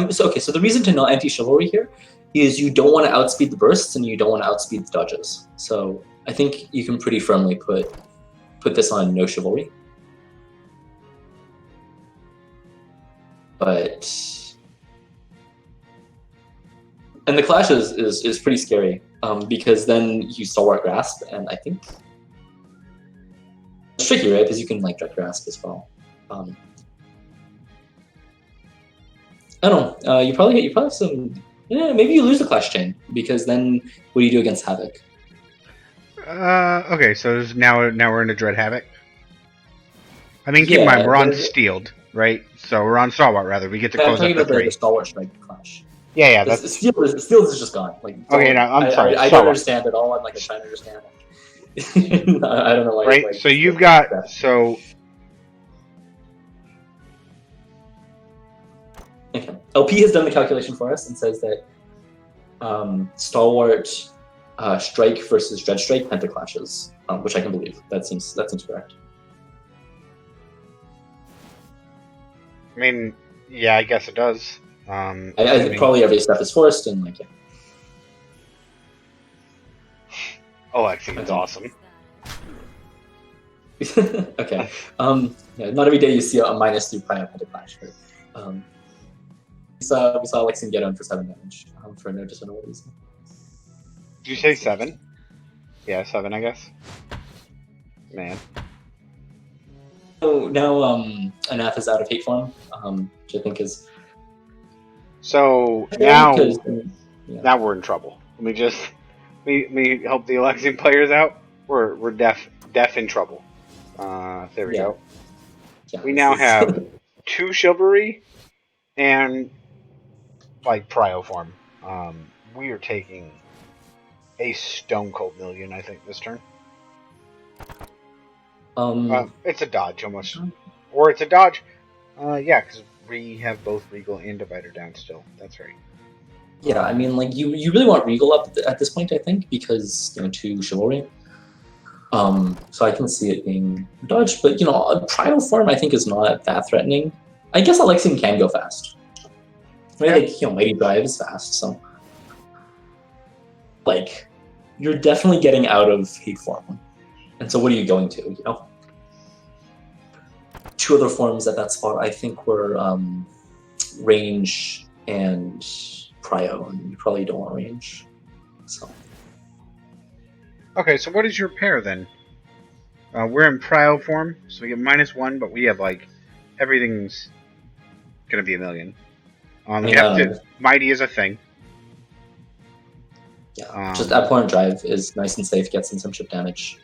So the reason to not anti-chivalry here is you don't want to outspeed the bursts and you don't want to outspeed the dodges. So I think you can pretty firmly put this on no chivalry. And the clash is pretty scary because then you Stalwart Grasp, and I think it's tricky, right? Because you can like Dread Grasp as well. I don't know. You probably have some. Yeah, maybe you lose the clash chain because then what do you do against Havoc? Okay, so now we're into Dread Havoc. I mean, keep in mind, we're on the- Steeled, right? So we're on Stalwart, rather. We get to I'm close up talking the about the 3. Stalwart Strike clash. Yeah, This, that's... Steeled is just gone. Like, Okay, no, I'm sorry. I don't Stalwart. understand at all. I'm like, I'm trying to understand. I don't know why. Right, Like, so you've got... So... Okay. LP has done the calculation for us and says that Stalwart Strike versus Dread Strike pentaclashes, which I can believe. That seems correct. I mean, yeah, I guess it does. I think probably every step is forced and like, yeah. Alexian's awesome. Okay. Yeah, not every day you see a -3 Prio pentaclash. But, we saw Alexian get on for 7 damage for no discernible reason. Did you say 7? Yeah, 7, I guess. Man. So now Anath is out of hate form, which I think is... So now, yeah. now we're in trouble. Let me just help the Alexian players out. We're def in trouble. There we go. Yeah, We now have 2 chivalry and like prio form. We are taking a stone cold million, I think, this turn. It's a dodge almost, or it's a dodge. Yeah, because we have both Regal and Divider down still. That's right. Yeah, I mean, like you really want Regal up at this point, I think, because 2 chivalry. So I can see it being dodged, but a Prio form I think is not that threatening. I guess Alexian can go fast. Right? Yeah. Like Mighty Drive is fast, so like you're definitely getting out of hate form. And so what are you going to? 2 other forms at that spot I think were range and prio, and you probably don't want range. So Okay, so what is your pair then? We're in prio form, so we get -1, but we have like everything's gonna be a million. We have to mighty is a thing. Yeah, just abhorrent drive is nice and safe, gets in some chip damage.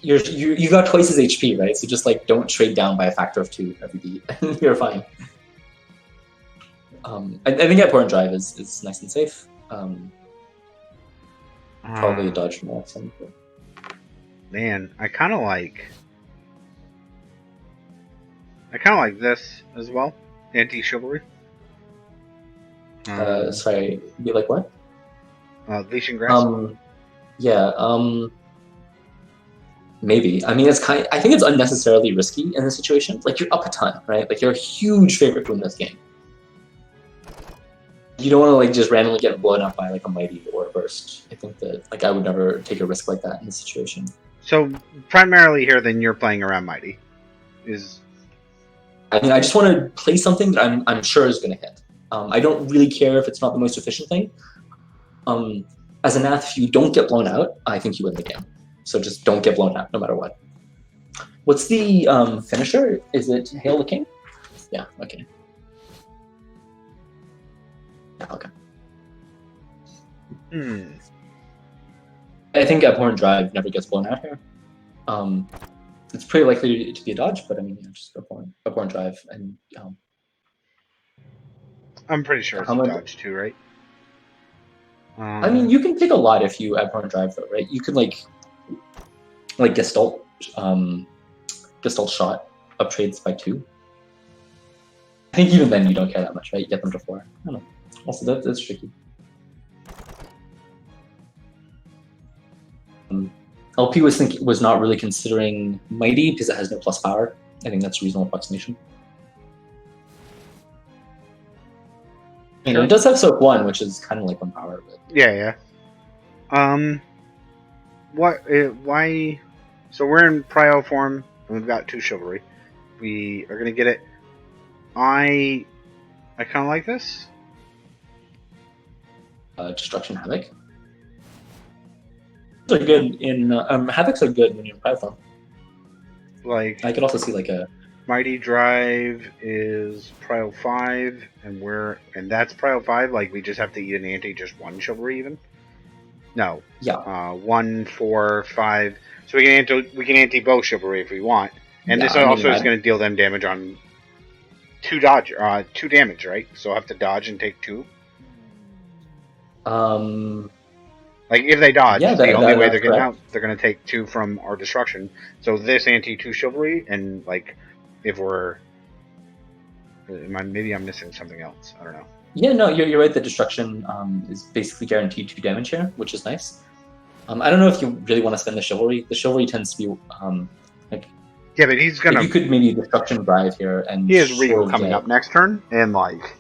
You got twice as HP, right? So just like don't trade down by a factor of 2 every beat. You're fine. I think abhorrent drive is nice and safe. Probably a dodge from Alexian. Man, I kind of like this as well. Anti-chivalry. Sorry, you like what? Leash and Grasp. Yeah. Maybe. I mean, I think it's unnecessarily risky in this situation. Like you're up a ton, right? Like you're a huge favorite to win this game. You don't want to like just randomly get blown up by like a mighty or a burst. I think that like I would never take a risk like that in this situation. So primarily here, then you're playing around mighty. I mean, I just want to play something that I'm sure is going to hit. I don't really care if it's not the most efficient thing. As a Nath, if you don't get blown out, I think you win the game. So just don't get blown out, no matter what. What's the finisher? Is it Hail the King? Yeah, okay. Yeah, okay. I think Abhorrent Drive never gets blown out here. It's pretty likely to be a dodge, but I mean, yeah, just Abhorrent Drive and... I'm pretty sure it's a dodge too, right? I mean, you can pick a lot if you Abhorrent Drive, though, right? You could like Gestalt shot uptrades by 2. I think even then you don't care that much, right? You get them to 4. I don't know. Also, that's tricky. LP was not really considering Mighty because it has no plus power. I think that's a reasonable approximation. Sure. It does have Soak 1, which is kind of like 1 power. But... Yeah. Why? So we're in prio form, and we've got 2 chivalry. We are gonna get it. I kind of like this. Destruction Havoc. Those are good in Havocs are good when you're in prio form. Like I could also see like a Mighty Drive is prio 5, and that's prio 5. Like we just have to eat an anti just 1 chivalry even. No. Yeah. 1, 4, 5. So we can anti both chivalry if we want, and Yeah, this I mean, also is going to deal them damage on 2 damage, right? So I'll have to dodge and take 2. Like if they dodge, Yeah, the only way that's they're getting correct. out, they're going to take 2 from our destruction. So this anti 2 chivalry, and like if we're, maybe I'm missing something else. I don't know. Yeah, no, you're right. The destruction is basically guaranteed 2 damage here, which is nice. I don't know if you really want to spend the chivalry. The chivalry tends to be like. Yeah, but he's gonna. Like you could maybe destruction drive here, and he has Regal surely coming get, up next turn, and like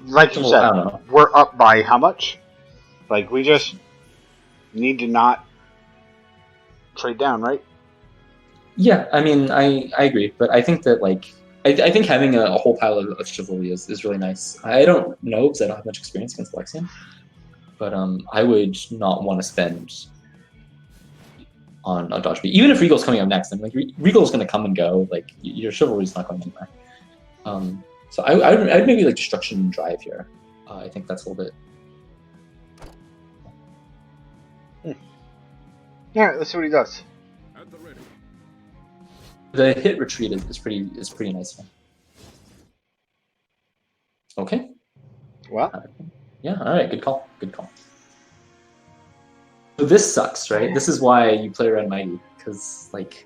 you I said, don't know. we're up by how much? Like we just need to not trade down, right? Yeah, I mean, I agree, but I think that like I think having a whole pile of chivalry is really nice. I don't know because I don't have much experience against Alexian, but I would not want to spend on dodge beat. Even if Regal's coming up next, I'm like Regal's going to come and go. Like your chivalry's not going anywhere. So I'd maybe like destruction drive here. I think that's a little bit. All right, let's see what he does. The hit retreat is pretty nice here. Okay. Well, yeah. All right. Good call. Good call. So this sucks, right? This is why you play around Mighty, because like,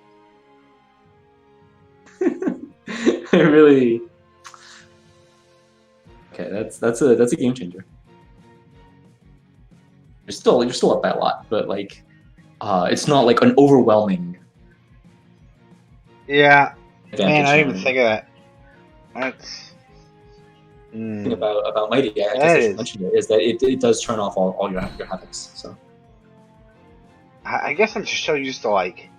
it really. Okay, that's a game changer. You're still up by a lot, but like, it's not like an overwhelming. Yeah, advantage. Man, I didn't even think of that. That's thing about Mighty. I guess I should mention it is that it does turn off all your havocs. So I guess I'm just so used to like,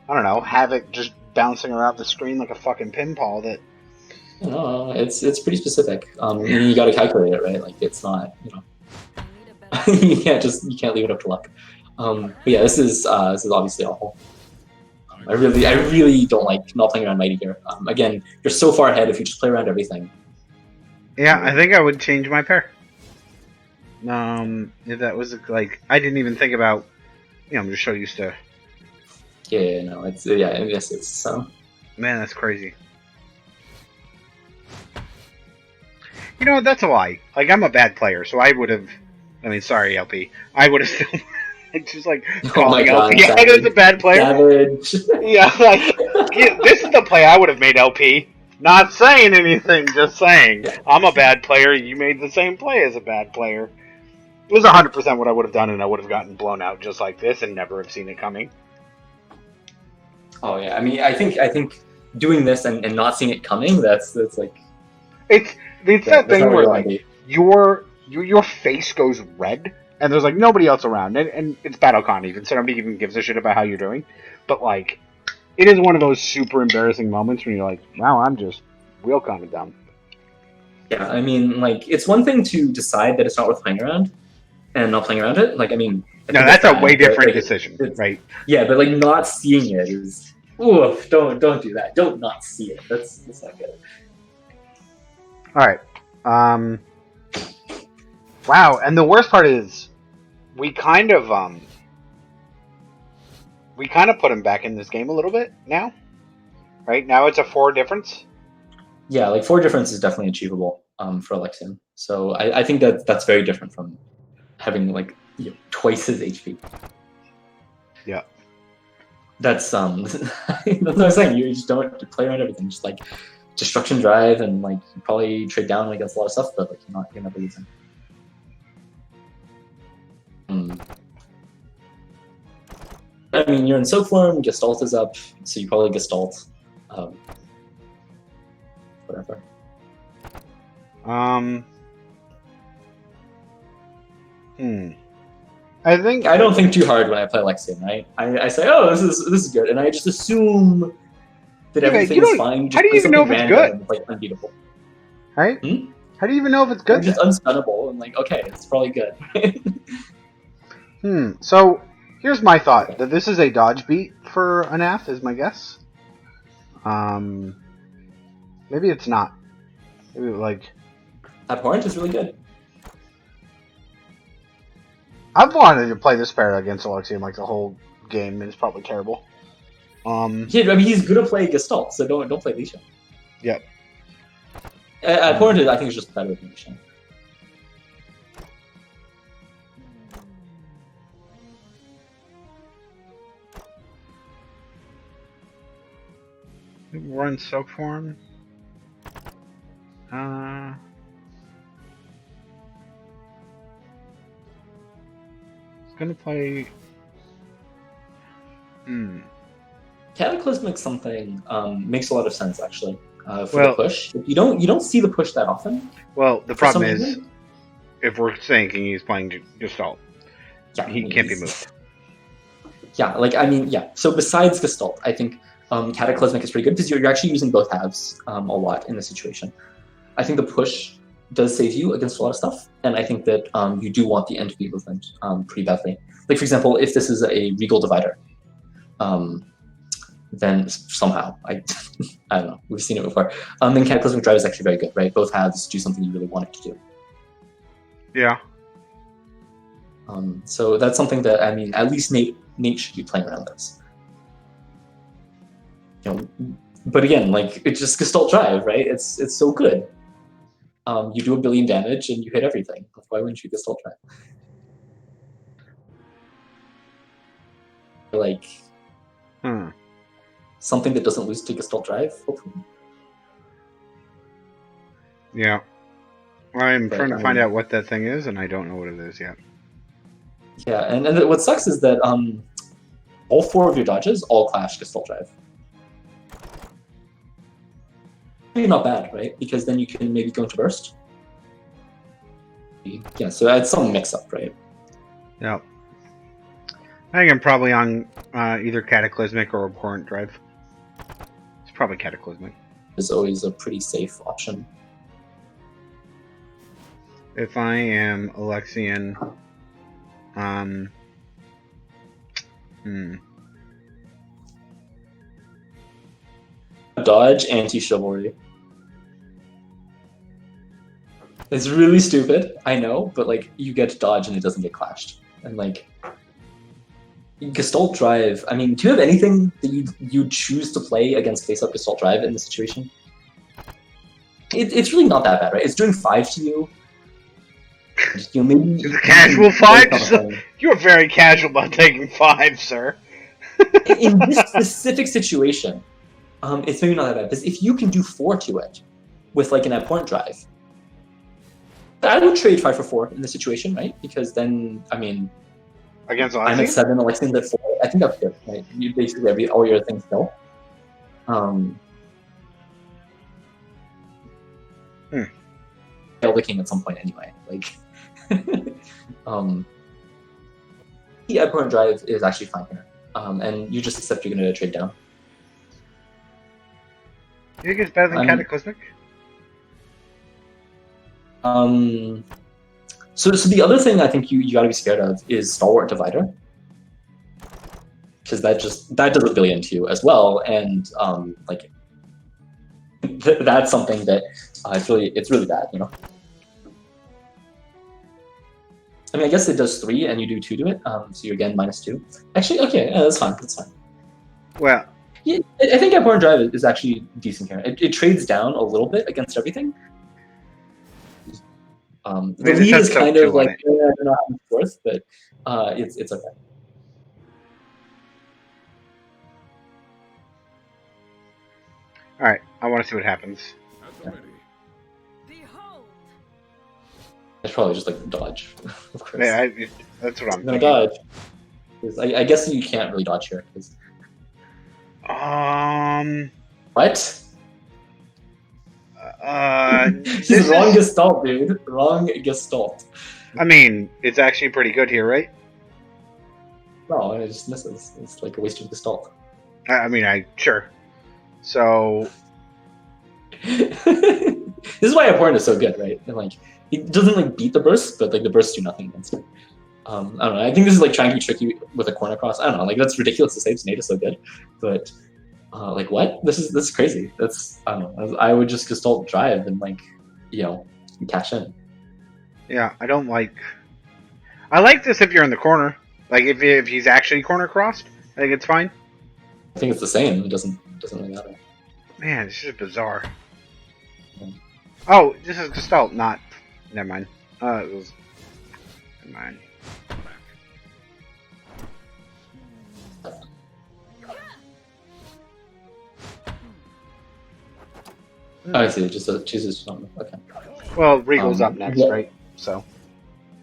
I don't know, Havoc just bouncing around the screen like a fucking pinball that. No, it's pretty specific. And you got to calculate it, right? Like it's not, you can't leave it up to luck. But yeah, this is obviously awful. I really don't like not playing around Mighty here. Again, you're so far ahead if you just play around everything. Yeah, I think I would change my pair. If that was like, I didn't even think about. I'm just so used to. Yeah, no, it's I guess it's so. Man, that's crazy. That's a lie. Like, I'm a bad player, so I would have. I mean, sorry, LP. I would have still. Just like calling LP out as a bad player. Savage. Yeah, like this is the play I would have made, LP. Not saying anything, just saying. I'm a bad player. You made the same play as a bad player. It was 100% what I would have done, and I would have gotten blown out just like this and never have seen it coming. Oh yeah, I mean, I think doing this and not seeing it coming, that's like. It's that thing where like your face goes red. And there's like nobody else around, and it's BattleCon even, so nobody even gives a shit about how you're doing. But like, it is one of those super embarrassing moments when you're like, "Wow, I'm just real kind of dumb." Yeah, I mean, like, it's one thing to decide that it's not worth playing around, and not playing around it. Like, I mean, no, that's a way different decision, right? Yeah, but like not seeing it is, oof, don't do that. Don't not see it. That's not good. All right. Wow, and the worst part is, we kind of put him back in this game a little bit now, right? Now it's a 4 difference. Yeah, like 4 difference is definitely achievable for Alexian. So I think that's very different from having like twice his HP. Yeah, that's that's what I'm saying. You just don't play around everything. Just like destruction drive and like you probably trade down against a lot of stuff, but like you're never losing. I mean, you're in soak form, Gestalt is up, so you probably Gestalt. Whatever. I don't think too hard when I play Alexian, right? I say, oh, this is good, and I just assume that everything is fine. How do you even know if it's good? And, like, unbeatable. Right? How do you even know if it's good? It's just unstunnable, and like, okay, it's probably good. So here's my thought: that this is a dodge beat for Anath, is my guess. Maybe it's not. Maybe like Abhorrent is really good. I've wanted to play this pair against Alexian like the whole game, and it's probably terrible. Yeah, I mean he's good at playing Gestalt, so don't play Lisha. Yep. According to I think it's just better than Lisha. Run soak form. It's gonna play. Cataclysmic something makes a lot of sense actually for Well- the push. You don't see the push that often. Well, the For problem some is, reason. if we're thinking he's playing Gestalt, Yeah, he can't be he's- moved. Yeah, like I mean, yeah. So besides Gestalt, I think Cataclysmic is pretty good because you're actually using both halves a lot in this situation. I think the push does save you against a lot of stuff, and I think that you do want the end to be movement pretty badly. Like for example, if this is a Regal Divider, then somehow I don't know, we've seen it before. Then Cataclysmic Drive is actually very good, right? Both halves do something you really want it to do. Yeah. So that's something that I mean, at least Nate should be playing around this. You know, but again, like it's just Gestalt Drive, right? It's so good. You do 1 billion damage and you hit everything. Why wouldn't you Gestalt Drive? Like something that doesn't lose to Gestalt Drive, hopefully. Yeah. I'm But, trying to find out what that thing is, and I don't know what it is yet. Yeah, and what sucks is that all 4 of your dodges all clash Gestalt Drive. Maybe not bad, right? Because then you can maybe go into burst. Yeah, so it's some mix-up, right? Yeah. I think I'm probably on either Cataclysmic or Abhorrent Drive. It's probably Cataclysmic. Is always a pretty safe option. If I am Alexian, Dodge anti-chivalry. It's really stupid, I know, but like you get to dodge and it doesn't get clashed. And like Gestalt Drive, I mean, do you have anything that you choose to play against face-up Gestalt Drive in this situation? It's really not that bad, right? It's doing 5 to you. You know, maybe it's a casual 5? You're very casual about taking 5, sir. In this specific situation, it's maybe not that bad. Because if you can do 4 to it with like an abhorrent drive, I would trade 5 for 4 in this situation, right? Because then, I mean, against Alexian? I'm at 7, Alexian's at 4. I think that's good, right? You basically have all your things still. Kill the king at some point anyway. Like, the abhorrent drive is actually fine here, and you just accept you're going to trade down. You think it's better than Cataclysmic? So the other thing I think you got to be scared of is Stalwart Divider, because that does 1 billion to you as well, and like that's something that it's really bad, you know. I mean, I guess it does 3 and you do 2 to it, so you're again -2. Actually, okay, yeah, that's fine. That's fine. Well, yeah, I think abhorrent drive is actually decent here. It trades down a little bit against everything. The lead is kind of like I don't know how much it's worth, but it's okay. All right, I want to see what happens. Behold. It's probably just like dodge, of course. Yeah, that's what I'm No thinking. dodge. I guess you can't really dodge here. What? He's wrong Gestalt, dude. Wrong Gestalt. I mean, it's actually pretty good here, right? No, it just misses. It's like a waste of Gestalt. I mean, sure. So this is why abhorrent is so good, right? And like it doesn't like beat the burst, but like the bursts do nothing against it. I don't know. I think this is like trying to be tricky with a corner cross. I don't know. Like that's ridiculous to say. Nate is so good, but like what? This is crazy. That's I don't know. I would just Gestalt drive and like you cash in. yeah, I don't like. I like this if you're in the corner. Like if he's actually corner crossed, I think it's fine. I think it's the same. It doesn't really matter. Man, this is bizarre. Yeah. Oh, this is Gestalt, not. Never mind. It was. Never mind. Oh, I see. It just chooses something. Okay. Well, Regal's up next, yeah. right? So.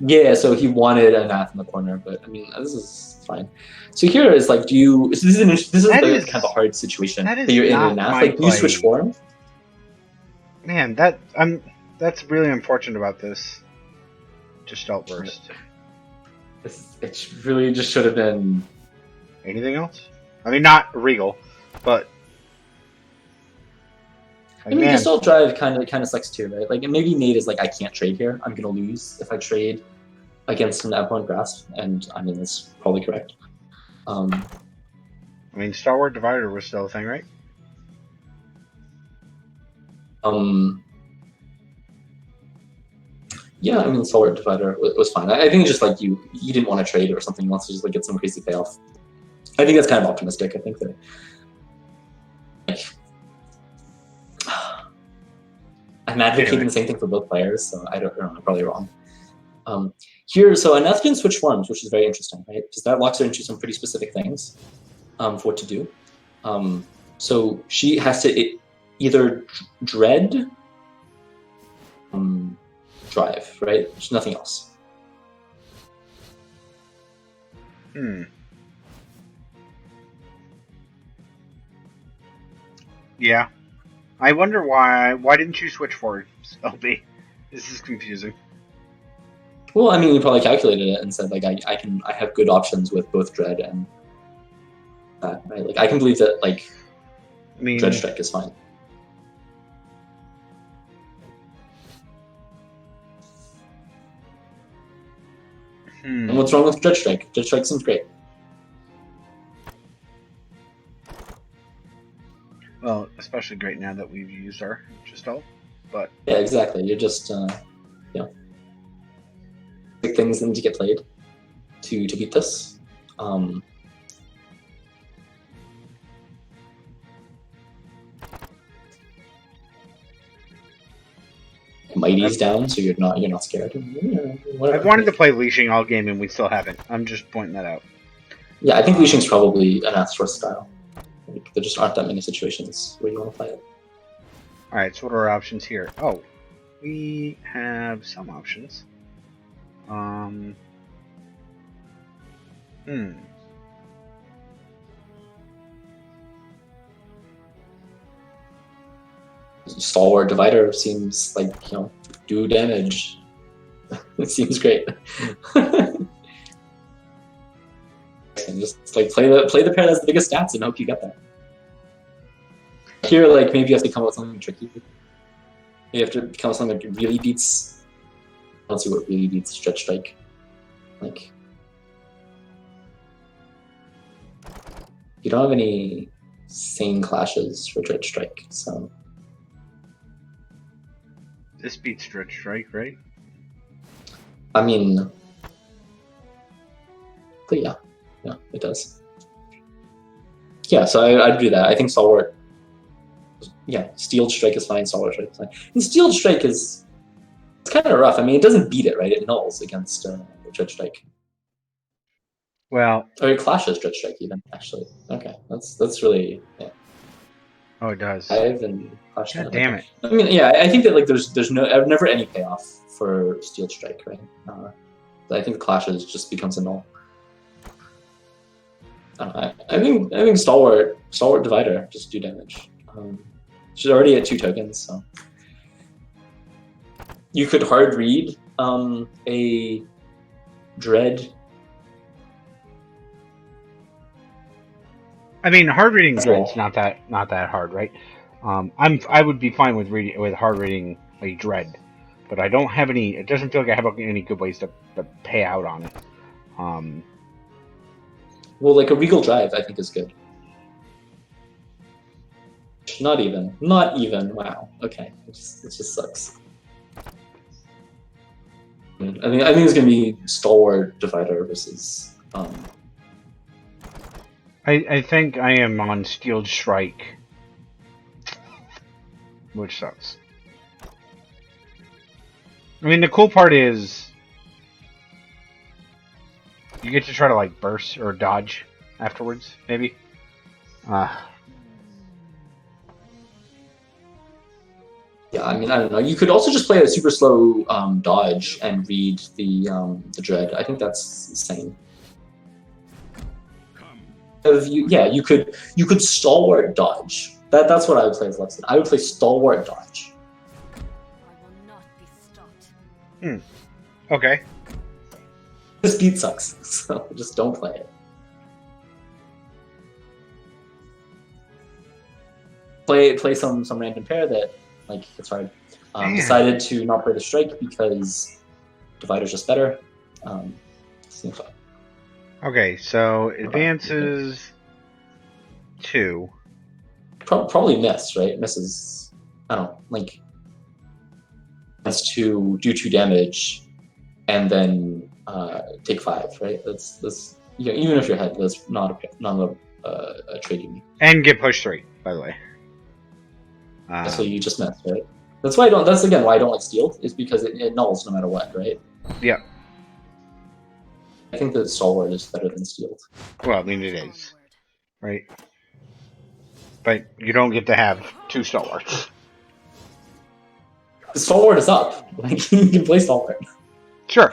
Yeah, so he wanted Anath in the corner, but I mean, this is fine. So here is like, do you? So this is That the, is- kind of a hard situation. that is That you're in not Anath. my Like, do you switch play. form? Man, that's really unfortunate about this. Gestalt burst. It really just should have been. Anything else? I mean, not Regal, but. I mean, Gestalt Drive kind of sucks too, right? Like, maybe Nate is like, I can't trade here. I'm gonna lose if I trade against an Abhorrent Grasp, and I mean that's probably correct. I mean, Star Wars Divider was still a thing, right? Yeah, I mean, Solar Divider was fine. I think it's just like you didn't want to trade or something. You want to just like get some crazy payoff. I think that's kind of optimistic. I think that. Like, I'm advocating the same thing for both players, so I don't know. I'm probably wrong. Here, so Anath can switch forms, which is very interesting, right? Because that locks her into some pretty specific things for what to do. So she has to either dread, drive, right? There's nothing else. Yeah. I wonder why didn't you switch forwards, LB? This is confusing. Well, I mean, you probably calculated it and said like I have good options with both dread and that, right? Like I can believe that like I mean, Dread Strike is fine. And what's wrong with Dread Strike? Dread Strike seems great. Well, especially great now that we've used our Gestalt, but Yeah, exactly. You're just you know, big things need to get played to beat this. Mighty's down, so you're not scared. I've wanted to play Leashing all game and we still haven't. I'm just pointing that out. Yeah, I think Leashing's probably an Astor style. Like, there just aren't that many situations where you want to play it. Alright, so what are our options here? Oh, we have some options. Stalwart Divider seems like, do damage. It seems great. And just like play the pair that has the biggest stats and hope you get that. Here, like maybe you have to come up with something tricky. You have to come up with something that really beats. I don't see what really beats Stretch Strike. Like you don't have any sane clashes for Dread Strike, so. This beats Stretch Strike, right? I mean, but yeah, it does. Yeah, so I'd do that. I think Stalwart. Yeah, Steeled Strike is fine. Stalwart Strike is fine. And Steeled Strike it's kind of rough. I mean, it doesn't beat it, right? It nulls against Dread Strike. Well, or it clashes Dread Strike even. Actually, okay, that's really yeah. Oh, it does. I've been clashed. God damn it! I mean, yeah, I think that like there's never any payoff for Steeled Strike, right? I think the clashes just becomes a null. I think Stalwart Divider just do damage. She's already at 2 tokens, so you could hard read a Dread. I mean, hard reading Dread's not that hard, right? I would be fine with hard reading a Dread, but I don't have any. It doesn't feel like I have any good ways to pay out on it. Well, like a Regal Drive, I think is good. Not even. Wow. Okay. It just sucks. I think it's gonna be stalwart divider versus. I think I am on Steeled Strike, which sucks. I mean, the cool part is you get to try to like burst or dodge afterwards, maybe. Yeah, I mean, I don't know. You could also just play a super slow dodge and read the dread. I think that's insane. You could stalwart dodge. That's what I would play as Alexian. I would play stalwart dodge. I will not be stopped. Okay. The speed sucks, so just don't play it. Play some random pair that like it's hard. Decided to not play the strike because divider's just better. Seems fun. Okay, so advances 2. Probably miss, right? Misses. I don't know, like has to do 2 damage, and then take 5, right? That's even if you're ahead, that's not a trade you need. And get push 3, by the way. So you just miss, right? That's why I don't. That's again why I don't like steal. Is because it nulls no matter what, right? Yeah. I think that stalwart is better than stealed. Well, I mean it is, right? But you don't get to have 2 stalwarts. The stalwart is up. Like you can play stalwart. Sure.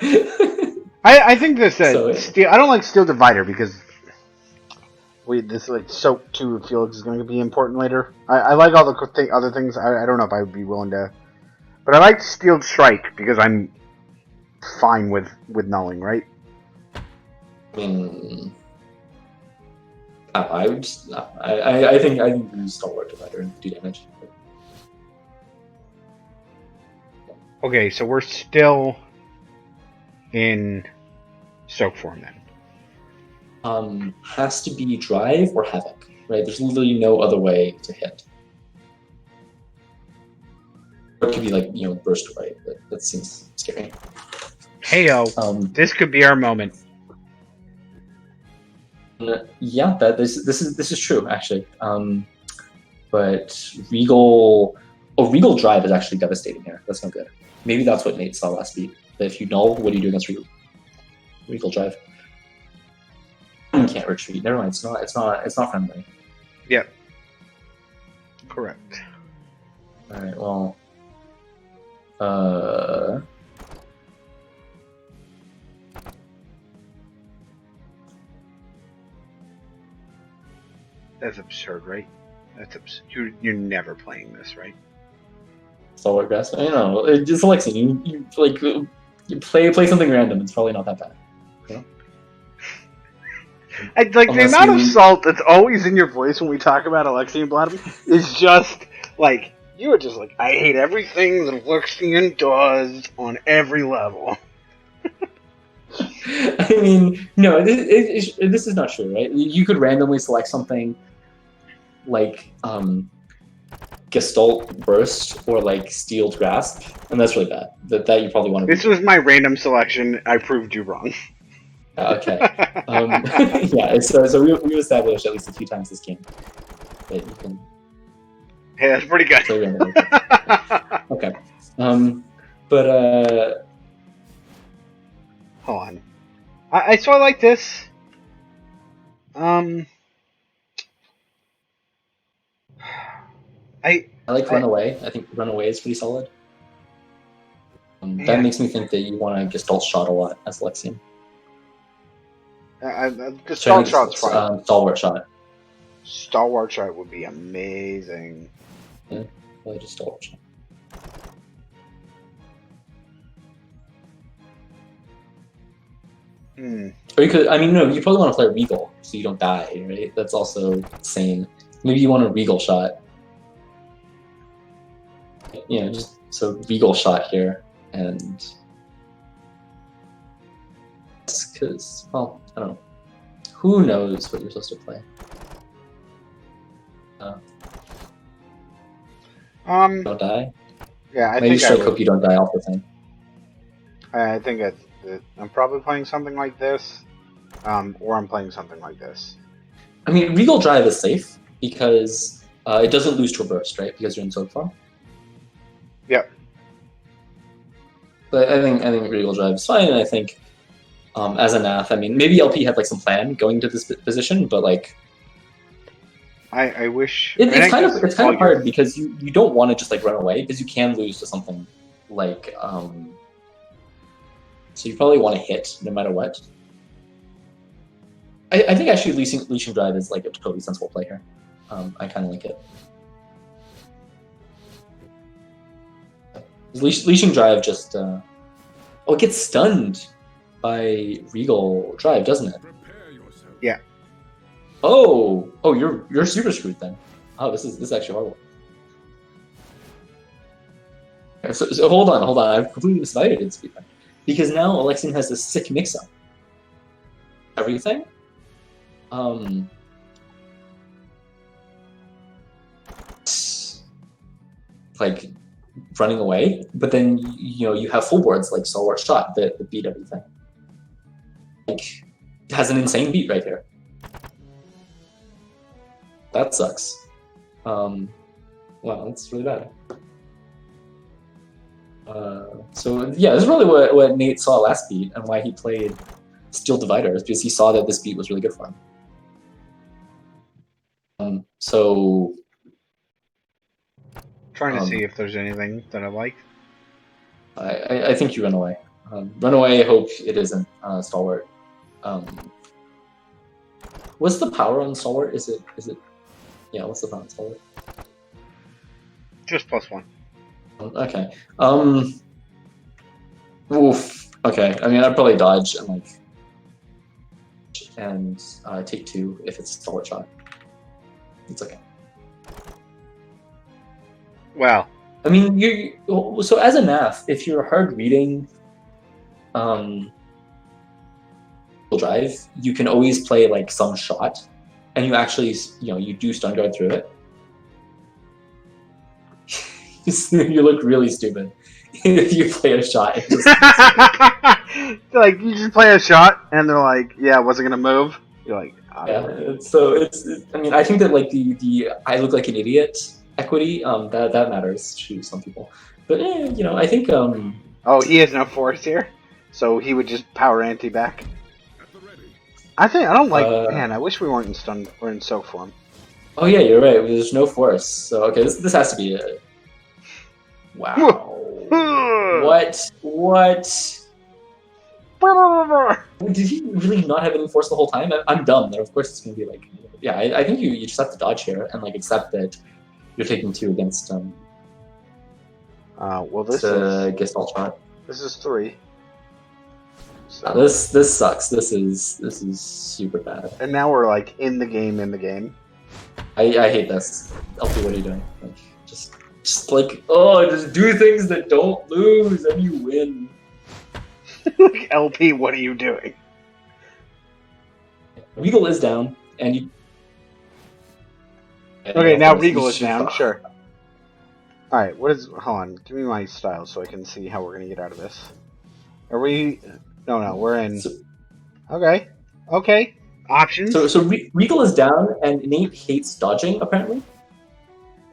I think this steel. I don't like Steel Divider because this like Soak 2 feels is going to be important later. I like all the other things. I don't know if I would be willing to, but I like Steeled Strike because I'm fine with nulling, right? I mean, I would. I think use stalwart divider and do damage. Okay, so we're still in Soak form then. Has to be drive or havoc, right? There's literally no other way to hit. It could be like burst away, but that seems scary. Heyo, this could be our moment. Yeah, this is true actually. But Regal Drive is actually devastating here. That's no good. Maybe that's what Nate saw last beat. That if you null, what do you do against Regal Drive? You can't retreat. Never mind. It's not friendly. Yep. Correct. All right. Well. That's absurd, right? That's absurd. You're never playing this, right? Stalwart Grasp. I don't know. It's Alexian. You play something random. It's probably not that bad. You know? The amount of salt that's always in your voice when we talk about Alexian Blatm is just like you are just like I hate everything that Alexian does on every level. I mean, no, this is not true, right? You could randomly select something like Gestalt Burst or like Steeled Grasp, and that's really bad. That you probably want to. This was my random selection. I proved you wrong. Okay. Yeah. So we established at least a few times this game that you can. Hey, that's pretty good. Play randomly. Okay. But hold on. So I like this. I like Runaway. I think Runaway is pretty solid. That makes me think that you want to Gestalt Shot a lot as Alexian. Gestalt Shot's fine. Stalwart Shot. Stalwart Shot would be amazing. Yeah, probably just Stalwart Shot. Or you could, I mean, no, you probably want to play Regal so you don't die, right? That's also insane. Maybe you want a Regal Shot. Just so Regal Shot here, and because, well, I don't know. Who knows what you're supposed to play? Don't die? Yeah, I Maybe think strike hope you don't die off the thing. I think I'm probably playing something like this, or I'm playing something like this. I mean, Regal Drive is safe because it doesn't lose to a burst, right? Because you're in soak form. Yep. But I think Regal Drive is fine, and I think as Anath, I mean, maybe LP had like some plan going to this position, but like I wish it's kind of hard because you don't want to just like run away because you can lose to something like so you probably want to hit no matter what. I think actually leashing drive is like a totally sensible play here. I kind of like it. Leashing drive just oh, it gets stunned by Regal Drive, doesn't it? Yeah. Oh, you're super screwed then. Oh, this is actually horrible. So hold on. I've completely misdivided in speed because now Alexian has this sick mix-up. Everything. Like running away, but then you have full boards like Stalwart Shot that beat everything. Like it has an insane beat right here. That sucks. Wow, that's really bad. So yeah, this is really what Nate saw last beat and why he played Steel Divider is because he saw that this beat was really good for him. So trying to see if there's anything that I like. I think you run away. Run away. Hope it isn't Stalwart. What's the power on Stalwart? Is it? Yeah. What's the power on Stalwart? Just +1. Okay. Oof. Okay. I mean, I'd probably dodge and take 2 if it's Stalwart Shot. It's okay. Well, I mean, so as a Anath, if you're hard reading drive, you can always play like some shot, and you actually you do stun guard through it. You look really stupid if you play a shot. Like you just play a shot, and they're like, "Yeah, was it gonna move?" You're like, yeah. So I mean, I think that like the I look like an idiot equity that matters to some people, but I think oh, he has no force here, so he would just power anti back. I don't like. Man, I wish we weren't in stun or in soak form. Oh yeah, you're right. There's no force. So okay, this has to be it. Wow. What? Did he really not have any force the whole time? I'm dumb. Then of course it's gonna be like, yeah. I think you just have to dodge here and like accept that you're taking 2 against well, this is Gestalt Shot. This is 3. So. This sucks. This is super bad. And now we're like in the game. I hate this. LP, what are you doing? Like, just like just do things that don't lose and you win. LP, what are you doing? Regal is down, and you. Okay, now Regal is down. Sure. All right. Hold on. Give me my style so I can see how we're gonna get out of this. Are we? No. We're in. Okay. Options. So Regal is down, and Nate hates dodging apparently.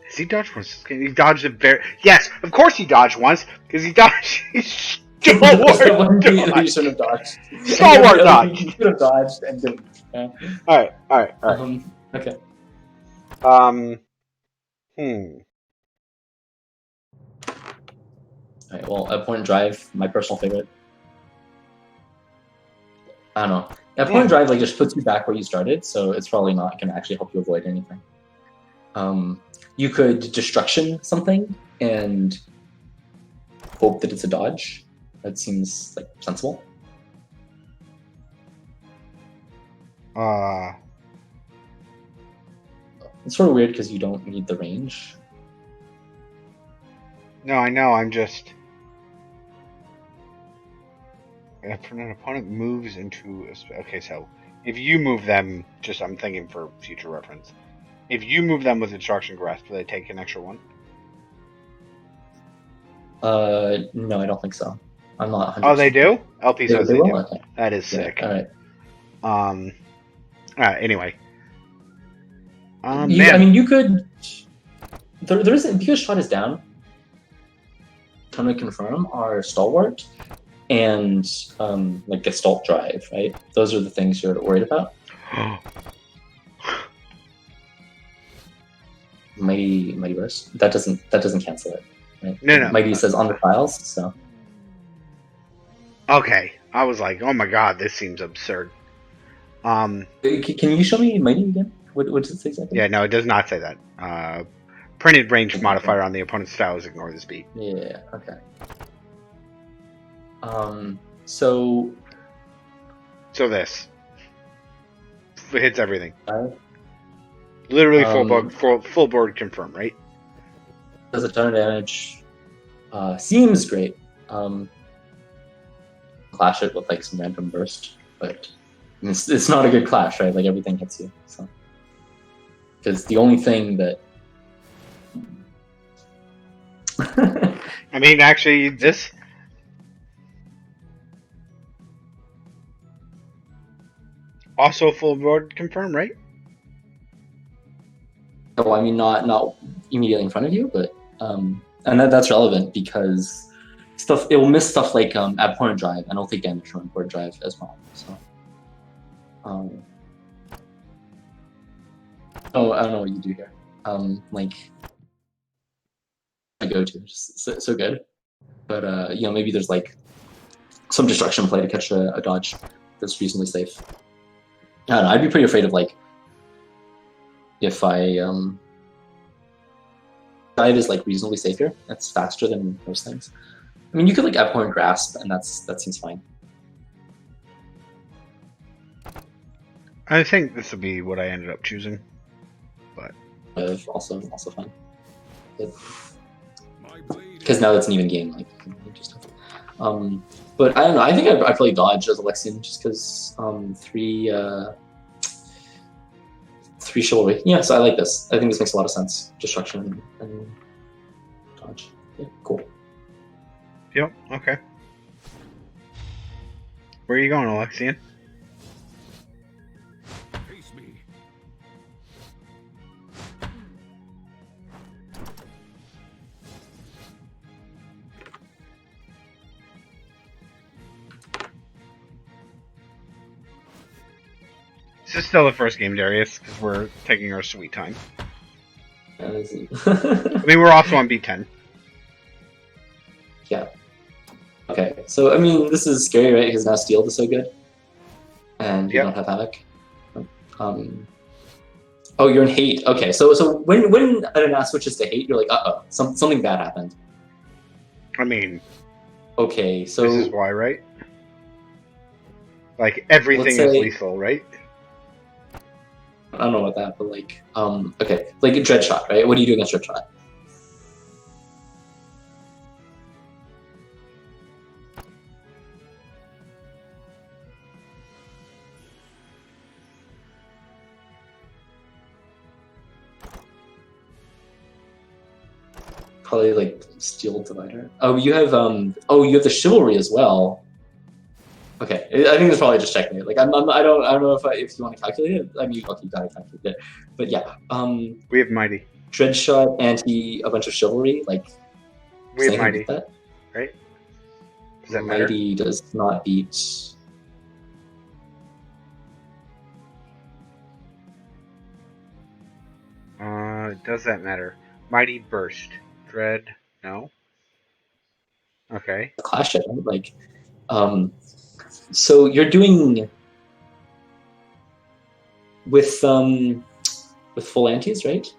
Has he dodged once? He dodged a very. Yes, of course he dodged once because he dodged. Stalwart dodge. He should have dodged. Stalwart dodge. He should have dodged and didn't. Yeah. All right. Okay. Alright, well, at point drive, my personal favorite. I don't know. At point drive, like, just puts you back where you started, so it's probably not going to actually help you avoid anything. You could destruction something and hope that it's a dodge. That seems like sensible. It's sort of weird because you don't need the range. No, I know. I'm just. If an opponent moves into okay, so if you move them, I'm thinking for future reference. If you move them with Destruction Grasp, do they take an extra 1? No, I don't think so. I'm not 100%. Oh, they do? LP says they will? do. Okay. That is Yeah, sick. alright. Anyway. I Man. mean, you could... There isn't... Because shot is down, ton to confirm are Stalwart and like Gestalt Drive, right? Those are the things you're worried about. Mighty Burst. That doesn't cancel it, right? No. Mighty says on the files, so... Okay. I was like, oh my god, this seems absurd. Can you show me Mighty again? What does it say exactly? Yeah, no, it does not say that. Printed range modifier on the opponent's styles, ignore the speed. Yeah, okay. So this. It hits everything. 5. Literally full board confirm, right? Does a ton of damage. Seems great. Clash it with like some random burst, but it's not a good clash, right? Like everything hits you. So because the only thing that I mean, actually, this. Also full board confirm, right? well, I mean, not immediately in front of you, but and that's relevant because it will miss stuff like abhorrent drive, and it'll take damage from abhorrent drive as well. So, oh, I don't know what you do here. Like I go to just so good, but you know, maybe there's like some destruction play to catch a dodge that's reasonably safe. I don't know. I'd be pretty afraid of like if dive is like reasonably safe here. That's faster than most things. I mean, you could like abhorrent grasp, and that seems fine. I think this would be what I ended up choosing, but Also fine. Because now it's an even game, like you can do stuff. But I don't know. I think I probably dodge as Alexian just because 3 chivalry. Yeah, so I like this. I think this makes a lot of sense. Destruction and dodge. Yeah, cool. Yep. Okay. Where are you going, Alexian? Face me. This is still the first game, Darius, because we're taking our sweet time. I mean, we're also on B10. Yeah. Okay, so I mean, this is scary, right? Because now Steeled is so good, and you don't have Havoc. Oh, you're in hate. Okay, so when an Anath switches to hate, you're like, something bad happened. I mean, okay, so this is why, right? Like everything is lethal, right? I don't know about that, but like, okay, like a Dread Shot, right? What do you do against Dread Shot? Probably like Steel Divider. Oh, you have you have the Chivalry as well. Okay, I think it's probably just checkmate. Like I don't know if you want to calculate it. I mean, okay, you gotta calculate it. But yeah, we have Mighty. Dread Shot, anti a bunch of Chivalry. Like we have Mighty, right? Does that matter? Mighty does not beat. Does that matter? Mighty Burst. Dread, no. Okay. Clash it, right? Like, so you're doing with full antis, right?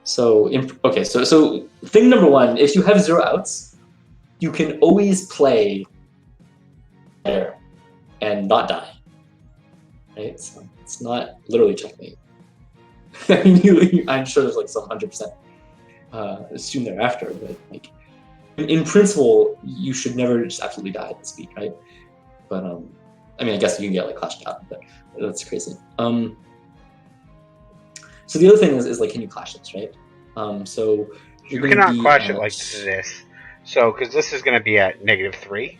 So so thing number one, if you have 0 outs, you can always play there and not die, right? So it's not literally checkmate. I mean, I'm sure there's like some 100% soon thereafter, but like in principle, you should never just absolutely die at the speed, right? But I mean, I guess you can get like clashed out, but that's crazy. So the other thing is like, can you clash this, right? So you cannot clash it like this. So, because this is going to be at -3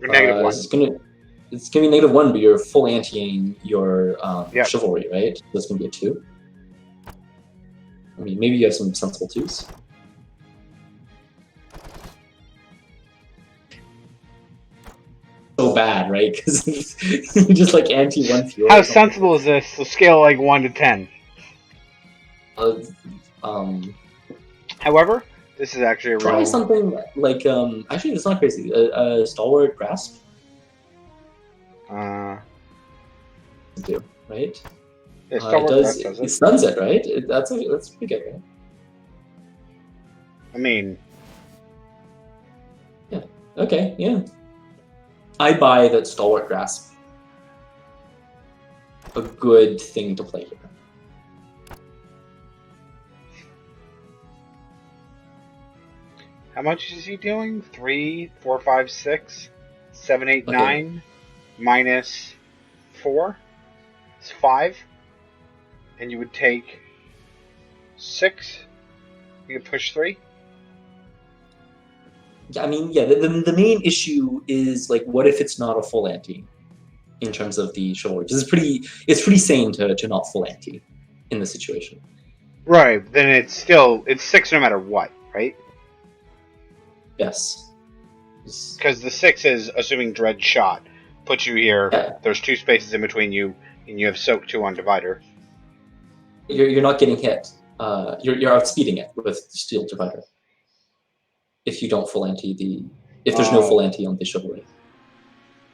or -1. It's gonna be -1, but you're full anti-ing your Yep. chivalry, right? So it's gonna be a 2. I mean, maybe you have some sensible 2s. So bad, right? Because you just like anti-1 fuel. How sensible is this? So scale like 1 to 10. However, this is actually a try real... something like actually it's not crazy. A stalwart grasp. Do right? Yeah, Stalwart Grasp does it it. stuns it, right? That's pretty good, right? I mean, Yeah. Okay. Yeah. I buy that Stalwart Grasp. A good thing to play here. how much is he dealing? 3, 4, 5, 6, 7, 8, Okay. 9, minus 4. It's 5. And you would take 6. You could push 3. I mean, yeah. The main issue is like, what if it's not a full anti, in terms of the chivalry? Because it's pretty sane to not full anti in this situation. Right. Then it's 6 no matter what, right? Yes. Because the 6 is assuming Dread Shot puts you here. Yeah. There's 2 spaces in between you, and you have Soak 2 on Divider. You're not getting hit. You're outspeeding it with Steel Divider. If you don't full anti if there's no full anti on the chivalry.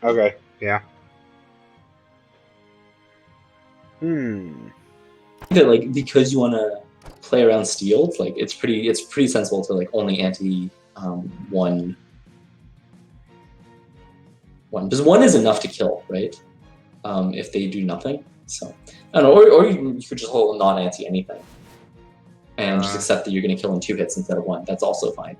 Okay. Yeah. That, like, because you want to play around steel, like it's pretty sensible to like only anti 1. Because 1 is enough to kill, right? If they do nothing. So I don't know, or you could just hold non-anti anything, and just accept that you're going to kill in 2 hits instead of 1. That's also fine.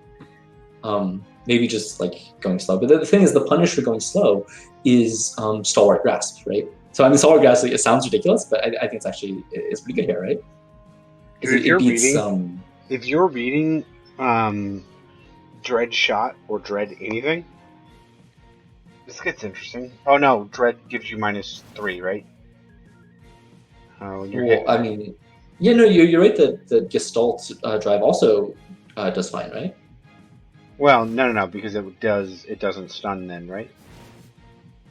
Maybe just like going slow. But the thing is, the punish for going slow is Stalwart Grasp, right? So I mean, Stalwart Grasp, it sounds ridiculous, but I think it's pretty good here, right? Dude, if you're reading Dread Shot or Dread anything, this gets interesting. Oh no, Dread gives you -3, right? When you're hitting. I mean, yeah, no, you're right that the Gestalt drive also does fine, right? Well, no, because it doesn't stun then, right?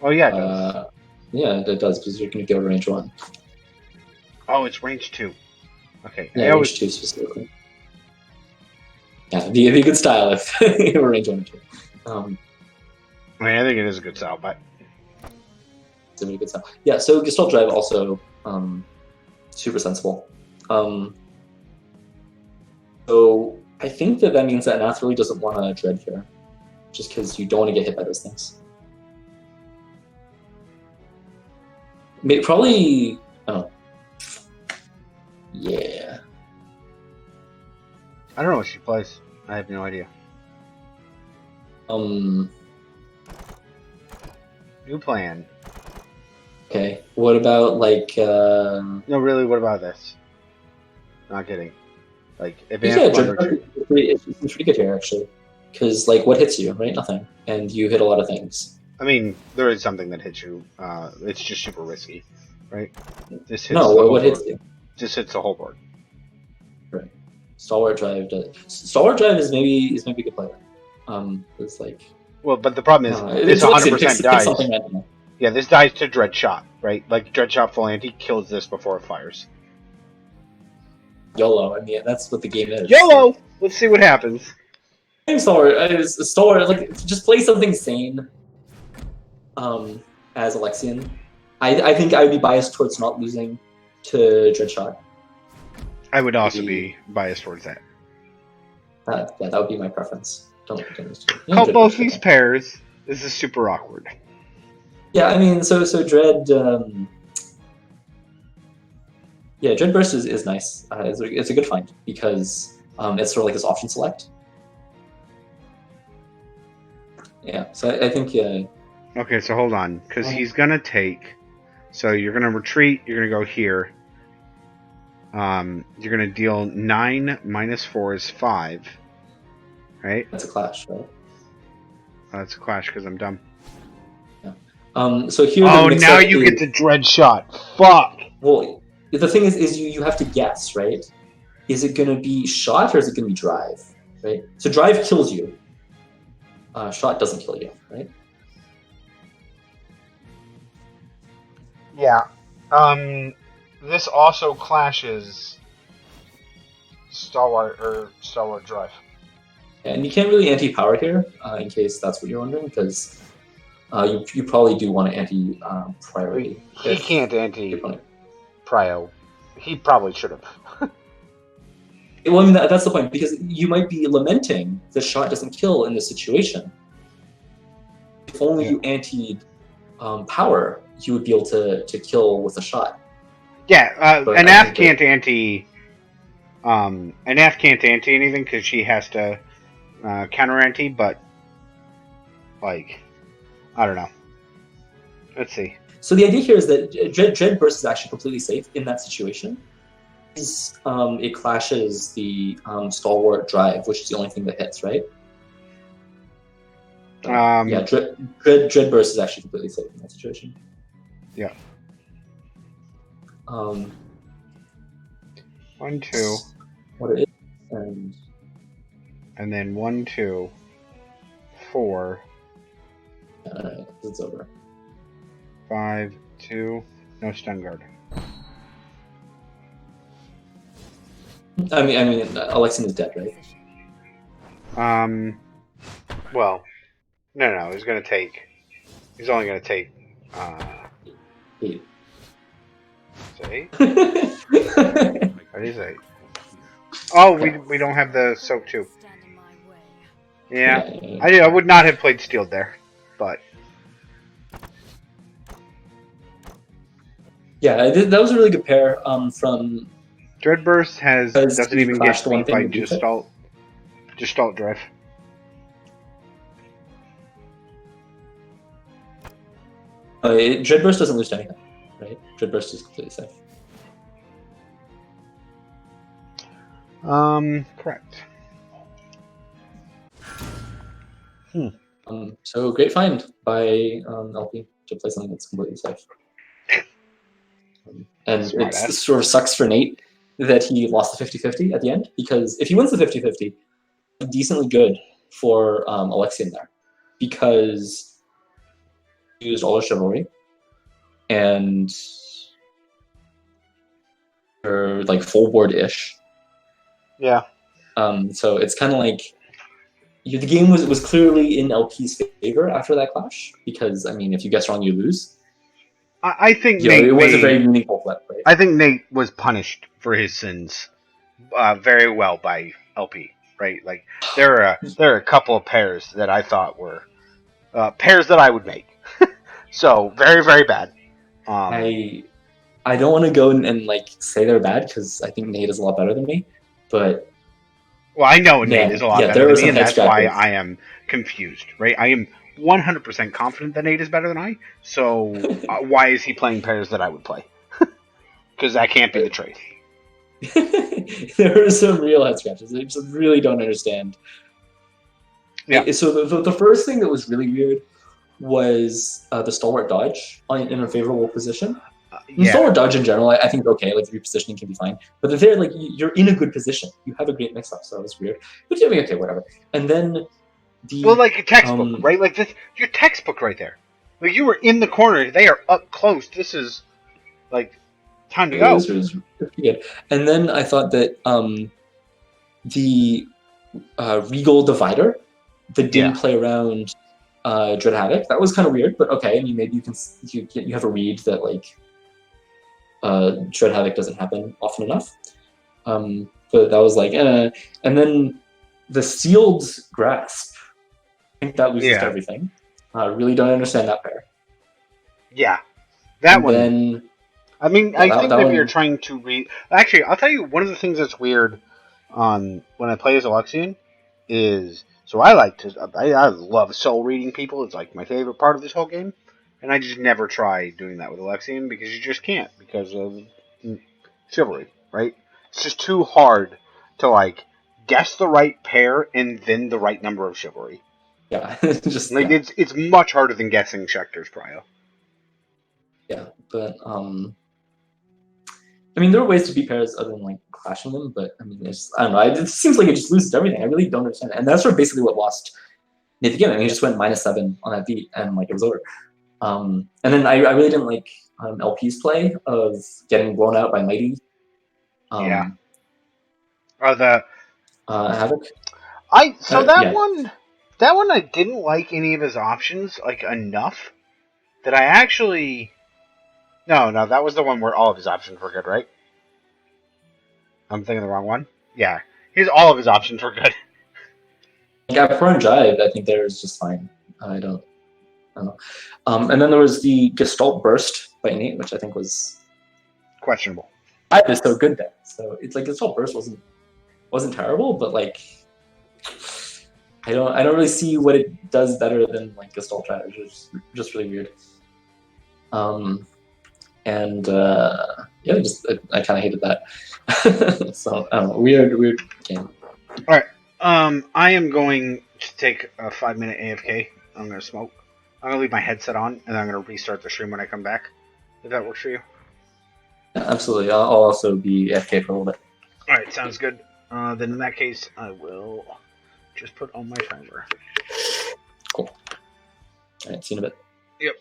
Oh yeah, it does. Yeah, it does, because you're going to go to range 1. Oh, it's range 2. Okay. Yeah, range 2 specifically. Yeah, it'd be a good style if you were range 1 or 2. I mean, I think it is a good style, but it's a really good style. Yeah, so Gestalt Drive also super sensible. So I think that means that Anath really doesn't want to Dread here, just because you don't want to get hit by those things. Probably. Oh. Yeah. I don't know what she plays. I have no idea. New plan. Okay. What about like? No, really. What about this? Not kidding. Like advanced it's pretty good here actually, because like what hits you, right? Nothing, and you hit a lot of things. I mean, there is something that hits you. It's just super risky, right? This hits what hits you? Just hits the whole board. Right. Stalwart Drive does. Stalwart Drive is maybe a good player. It's like. Well, but the problem is it's 100% dies. Right. Yeah, this dies to Dread Shot, right? Like Dread Shot full anti kills this before it fires. YOLO. I mean, that's what the game is. YOLO. Let's see what happens. Stalwart, like just play something sane. As Alexian, I think I would be biased towards not losing to Dread Shot. I would also be biased towards that. Yeah, that would be my preference. Don't Call both these pairs. This is super awkward. Yeah, I mean, so Dread. Yeah, Dread Burst is nice. It's a good find because it's sort of like this option select. Yeah, so I think. Okay, so hold on, because he's gonna take. So you're gonna retreat. You're gonna go here. You're gonna deal 9 minus 4 is 5. right? That's a clash, right? That's a clash because I'm dumb. So here Oh, the mix now up you is, get the dread shot. Fuck. well, the thing is you have to guess, right? Is it going to be shot or is it going to be drive, right? So drive kills you. Shot doesn't kill you, right? Yeah. This also clashes Stalwart Drive. And you can't really anti-power here, in case that's what you're wondering, because you probably do want to anti-priority. He can't anti-prio. He probably should have. Well, I mean, that's the point, because you might be lamenting the shot doesn't kill in this situation. If only you antied power, you would be able to kill with a shot. Yeah, But Anath can't anti. Anath can't anti anything because she has to counter anti, but like, I don't know. Let's see. So the idea here is that Dread Burst is actually completely safe in that situation. It clashes the Stalwart Drive, which is the only thing that hits, right? Yeah, Dread Burst is actually completely safe in that situation. Yeah. 1, 2. What it is, and then 1, 2, 4. It's over. 5, 2. No stun guard. I mean, Alexian is dead, right? Well, no. He's gonna take. He's only gonna take. 8. Say 8. What is 8? Oh, we don't have the soak too. Yeah, I would not have played Steel there, but yeah, that was a really good pair. From Dreadburst doesn't even get beat by Gestalt Drive. Dreadburst doesn't lose to anything, right? Dreadburst is completely safe. Correct. So great find by LP to play something that's completely safe. And it sort of sucks for Nate that he lost the 50-50 at the end, because if he wins the 50-50, decently good for Alexian there, because he used all his chivalry and or like full board-ish. Yeah. So it's kind of like the game was clearly in LP's favor after that clash, because I mean, if you guess wrong, you lose. I think Nate it was a very meaningful flip, right? I think Nate was punished for his sins very well by LP, right? Like there are a couple of pairs that I thought were pairs that I would make. So very, very bad. I don't want to go and like say they're bad, because I think Nate is a lot better than me, but well, I know Nate is a lot better than me, and that's why I am confused, right? I am 100% confident that Nate is better than I, so why is he playing pairs that I would play? Because that can't be the truth. There are some real head scratches. I just really don't understand. Yeah. So the first thing that was really weird was the Stalwart Dodge in a favorable position. Stalwart Dodge in general, I think okay, like repositioning can be fine. But they're like, you're in a good position. You have a great mix-up, so that was weird. But yeah, okay, whatever. And then like a textbook, right? Like this, your textbook right there. Like you were in the corner, they are up close. This is like time to go. It was pretty good. And then I thought that the Regal Divider that didn't play around Dread Havoc, that was kind of weird, but okay. I mean, maybe you have a read that like Dread Havoc doesn't happen often enough. But that was like, and then the Sealed Grasp, I think that loses to everything. I really don't understand that pair. Yeah, that and one. Then, I mean, I think that if you're trying to read... Actually, I'll tell you, one of the things that's weird when I play as Alexian is... So I love soul reading people. It's like my favorite part of this whole game. And I just never try doing that with Alexian because you just can't because of chivalry, right? It's just too hard to like guess the right pair and then the right number of chivalry. Yeah, just Like yeah. it's much harder than guessing Schecter's prio. Yeah, but I mean, there are ways to beat pairs other than like clashing them, but I mean, I don't know. It seems like it just loses everything. I really don't understand it. And that's sort of basically what lost Nathan game. I mean, he just went -7 on that beat, and like it was over. And then I really didn't like LP's play of getting blown out by Mighty. Yeah. Or the Havoc. that one I didn't like any of his options like enough that I actually no that was the one where all of his options were good, right? I'm thinking the wrong one. Yeah, all of his options were good. Yeah, Pro and Jive, I think there is just fine. I don't know. And then there was the Gestalt Burst by Nate, which I think was Questionable. Jive is so good there. So it's like Gestalt Burst wasn't terrible, but like I don't really see what it does better than like Gestalt Drive, which is just really weird. And yeah, I kind of hated that. So I don't know, weird game. All right. I am going to take a 5-minute AFK. I'm gonna smoke. I'm gonna leave my headset on, and I'm gonna restart the stream when I come back. If that works for you. Yeah, absolutely. I'll also be AFK for a little bit. All right, sounds good. Then in that case, I will just put on my timer. Cool. All right, see you in a bit. Yep.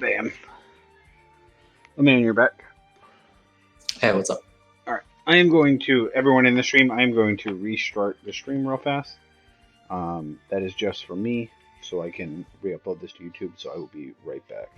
Bam. Oh man, you're back. Hey, what's up? Alright. I am going to, everyone in the stream, I am going to restart the stream real fast. That is just for me, so I can re-upload this to YouTube, so I will be right back.